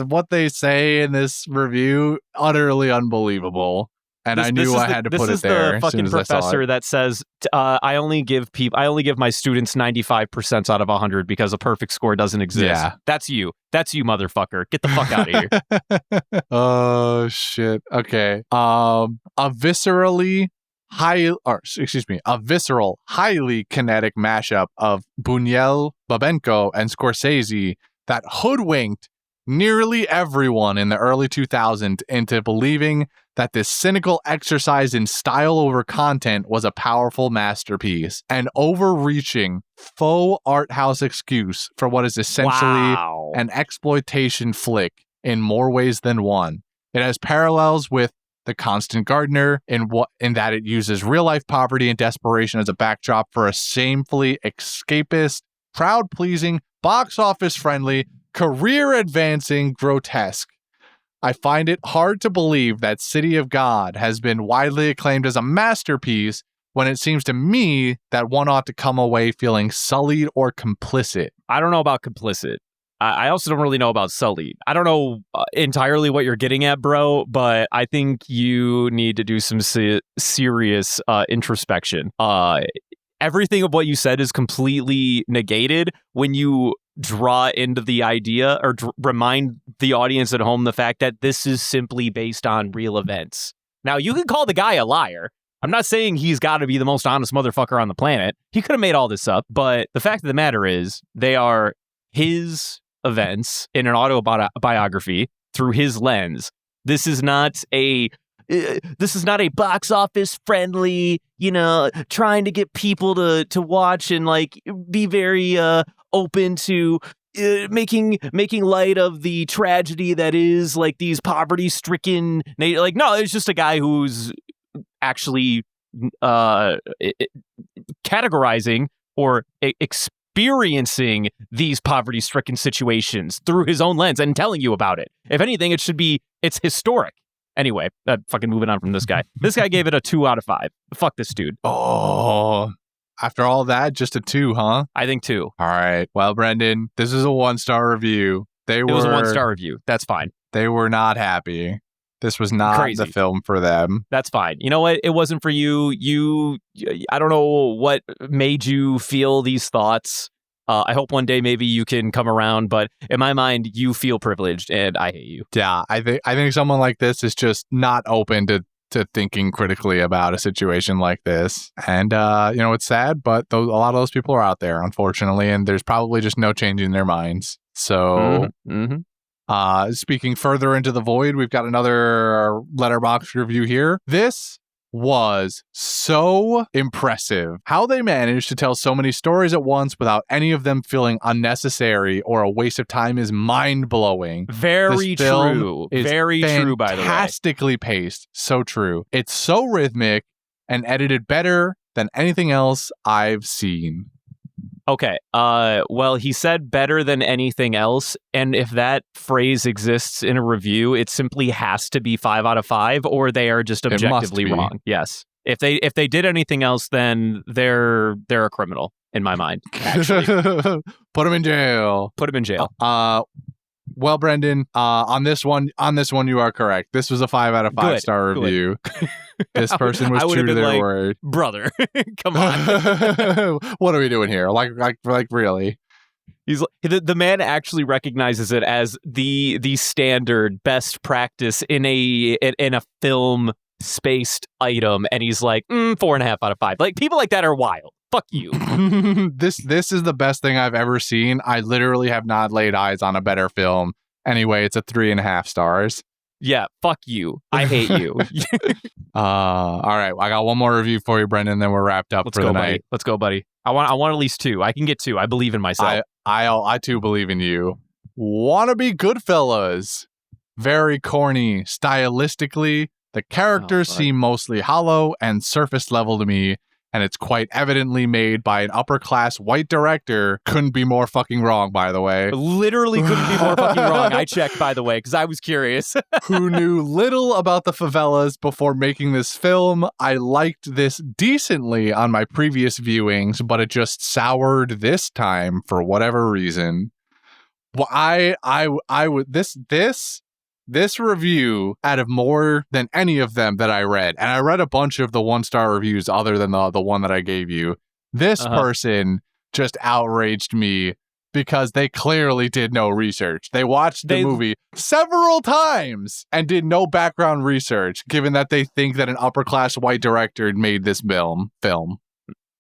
What they say in this review, utterly unbelievable. And I knew I had to put it there. This is the fucking professor that says, I only give my students 95% out of 100 because a perfect score doesn't exist. Yeah. That's you, motherfucker. Get the fuck out of here. Oh shit. Okay. A visceral, highly kinetic mashup of Buñuel, Babenco, and Scorsese that hoodwinked nearly everyone in the early 2000s into believing that this cynical exercise in style over content was a powerful masterpiece, an overreaching faux art house excuse for what is essentially an exploitation flick in more ways than one. It has parallels with The Constant Gardener in that it uses real-life poverty and desperation as a backdrop for a shamefully escapist, crowd-pleasing, box office-friendly, career-advancing grotesque. I find it hard to believe that City of God has been widely acclaimed as a masterpiece when it seems to me that one ought to come away feeling sullied or complicit. I don't know about complicit. I also don't really know about sullied. I don't know entirely what you're getting at, bro, but I think you need to do some serious introspection. Everything of what you said is completely negated when you draw into the idea or remind the audience at home the fact that this is simply based on real events. Now, you can call the guy a liar. I'm not saying he's got to be the most honest motherfucker on the planet. He could have made all this up, but the fact of the matter is they are his events in an autobiography through his lens. This is not a box office friendly, trying to get people to watch and like be very open to making light of the tragedy that is like these poverty stricken. Like, no, it's just a guy who's actually categorizing or experiencing these poverty stricken situations through his own lens and telling you about it. If anything, it's historic. Anyway, fucking moving on from this guy. This guy gave it a 2 out of 5. Fuck this dude. Oh, after all that, just a 2, huh? I think 2. All right. Well, Brendan, this is a 1-star review. It was a 1-star review. That's fine. They were not happy. This was not the film for them. That's fine. You know what? It wasn't for you. I don't know what made you feel these thoughts. I hope one day maybe you can come around, but in my mind, you feel privileged, and I hate you. Yeah, I think someone like this is just not open to thinking critically about a situation like this. And it's sad, but a lot of those people are out there, unfortunately, and there's probably just no changing their minds. So, speaking further into the void, we've got another letterbox review here. This was so impressive. How they managed to tell so many stories at once without any of them feeling unnecessary or a waste of time is mind-blowing. Very true. Very true, by the way. Fantastically paced. So true. It's so rhythmic and edited better than anything else I've seen. Okay. Well, he said better than anything else, and if that phrase exists in a review, it simply has to be 5 out of 5, or they are just objectively wrong. Yes. If they did anything else, then they're a criminal in my mind. Actually, put him in jail. Put him in jail. Well, Brendan, on this one, you are correct. This was a 5 out of 5-star review. This person was true to their word. Brother, come on. What are we doing here? Like really? He's the man actually recognizes it as the standard best practice in a film spaced item, and he's like 4.5 out of 5. Like, people like that are wild. Fuck you. This is the best thing I've ever seen. I literally have not laid eyes on a better film. Anyway, it's a 3.5 stars. Yeah, fuck you. I hate you. All right, I got one more review for you, Brendan. Then we're wrapped up Let's for go, the buddy. night. Let's go, buddy. I want at least 2. I can get 2. I believe in myself. I too believe in you. Wannabe Goodfellas. Very corny. Stylistically, the characters seem mostly hollow and surface level to me, and it's quite evidently made by an upper-class white director. Couldn't be more fucking wrong, by the way. Literally couldn't be more fucking wrong. I checked, by the way, because I was curious. Who knew little about the favelas before making this film. I liked this decently on my previous viewings, but it just soured this time for whatever reason. Well, I would this review, out of more than any of them that I read, and I read a bunch of the 1-star reviews other than the one that I gave you, this person just outraged me because they clearly did no research. They watched the movie several times and did no background research, given that they think that an upper-class white director made this film.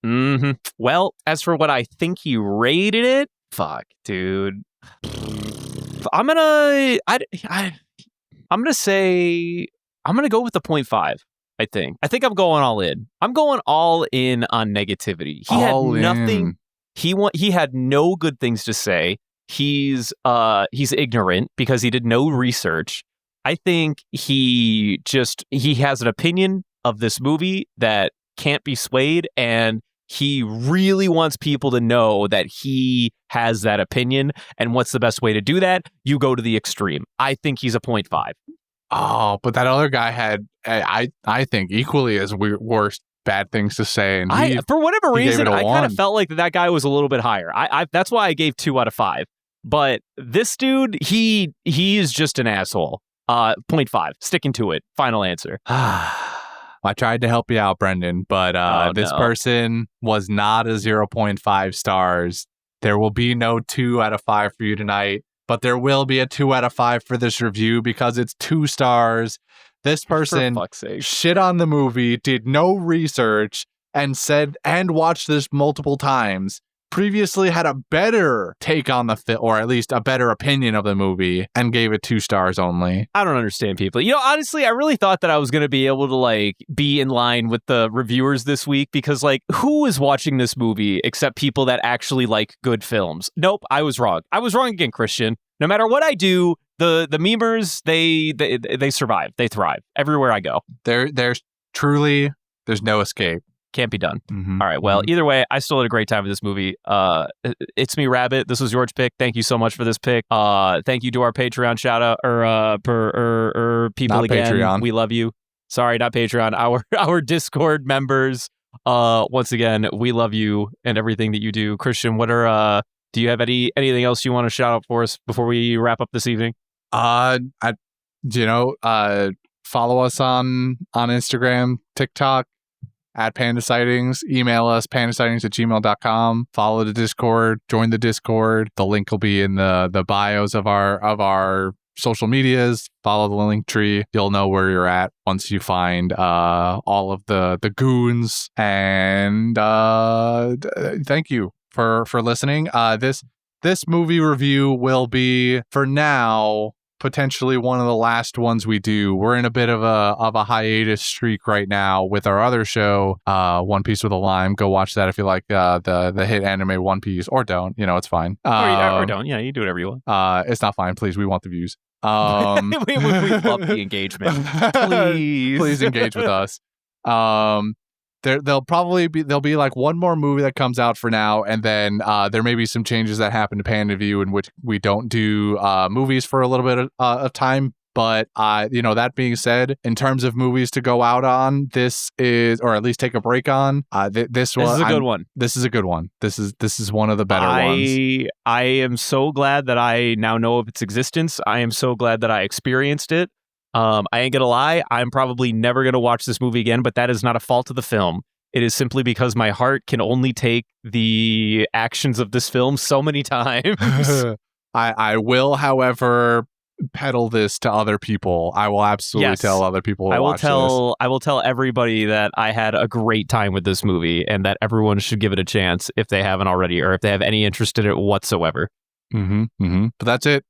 Mm-hmm. Well, as for what I think he rated it, fuck, dude. I'm gonna go with the 0.5. I think I'm going all in. I'm going all in on negativity. He had nothing. He had no good things to say. He's ignorant because he did no research. I think he has an opinion of this movie that can't be swayed, and he really wants people to know that he has that opinion. And what's the best way to do that? You go to the extreme. I think he's a 0.5. Oh, but that other guy had, I think, equally as worse bad things to say. And for whatever reason, I kind of felt like that guy was a little bit higher. That's why I gave 2 out of 5. But this dude, he is just an asshole. 0.5. Sticking to it. Final answer. I tried to help you out, Brendan, but this person was not a 0.5 stars. There will be no 2 out of 5 for you tonight, but there will be a 2 out of 5 for this review because it's 2 stars. This person shit on the movie, did no research, and watched this multiple times. Previously had a better take on the film, or at least a better opinion of the movie, and gave it 2 stars only. I don't understand people. Honestly, I really thought that I was going to be able to be in line with the reviewers this week because who is watching this movie except people that actually like good films? Nope, I was wrong. I was wrong again, Christian. No matter what I do, the memers, they survive. They thrive everywhere I go. There's no escape. Can't be done. Mm-hmm. All right. Well, either way, I still had a great time with this movie. It's me, Rabbit. This was George pick. Thank you so much for this pick. Thank you to our Patreon shout out or people not again. Patreon. We love you. Sorry, not Patreon. Our Discord members. Once again, we love you and everything that you do. Christian, do you have anything else you want to shout out for us before we wrap up this evening? Follow us on Instagram, TikTok, at Panda Sightings. Email us, pandasightings@gmail.com. Follow the Discord, join the Discord. The link will be in the bios of our social medias. Follow the link tree. You'll know where you're at once you find all of the goons. And thank you for listening. This movie review will be, for now, potentially one of the last ones we do. We're in a bit of a hiatus streak right now with our other show, One Piece with a Lime. Go watch that if you like the hit anime One Piece, or don't. It's fine. Or don't. Yeah, you do whatever you want. It's not fine. Please, we want the views. We love the engagement. Please engage with us. There'll be like one more movie that comes out for now, and then there may be some changes that happen to Panda View in which we don't do movies for a little bit of time. But that being said, in terms of movies to go out on, this is, or at least take a break on, this is a good one. This is a good one. This is one of the better ones. I am so glad that I now know of its existence. I am so glad that I experienced it. I ain't gonna lie, I'm probably never gonna watch this movie again, but that is not a fault of the film. It is simply because my heart can only take the actions of this film so many times. I will, however, peddle this to other people. I will absolutely tell other people to watch this. I will tell everybody that I had a great time with this movie and that everyone should give it a chance if they haven't already, or if they have any interest in it whatsoever. But that's it.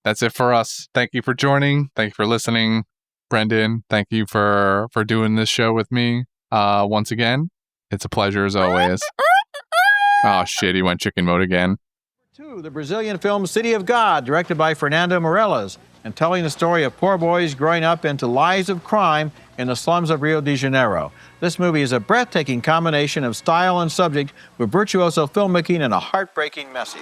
that's it for us. Thank you for joining. Thank you for listening. Brendan, thank you for doing this show with me. Once again, it's a pleasure as always. Oh shit, he went chicken mode again. The Brazilian film City of God, directed by Fernando Meirelles, and telling the story of poor boys growing up into lives of crime in the slums of Rio de Janeiro. This movie is a breathtaking combination of style and subject with virtuoso filmmaking and a heartbreaking message.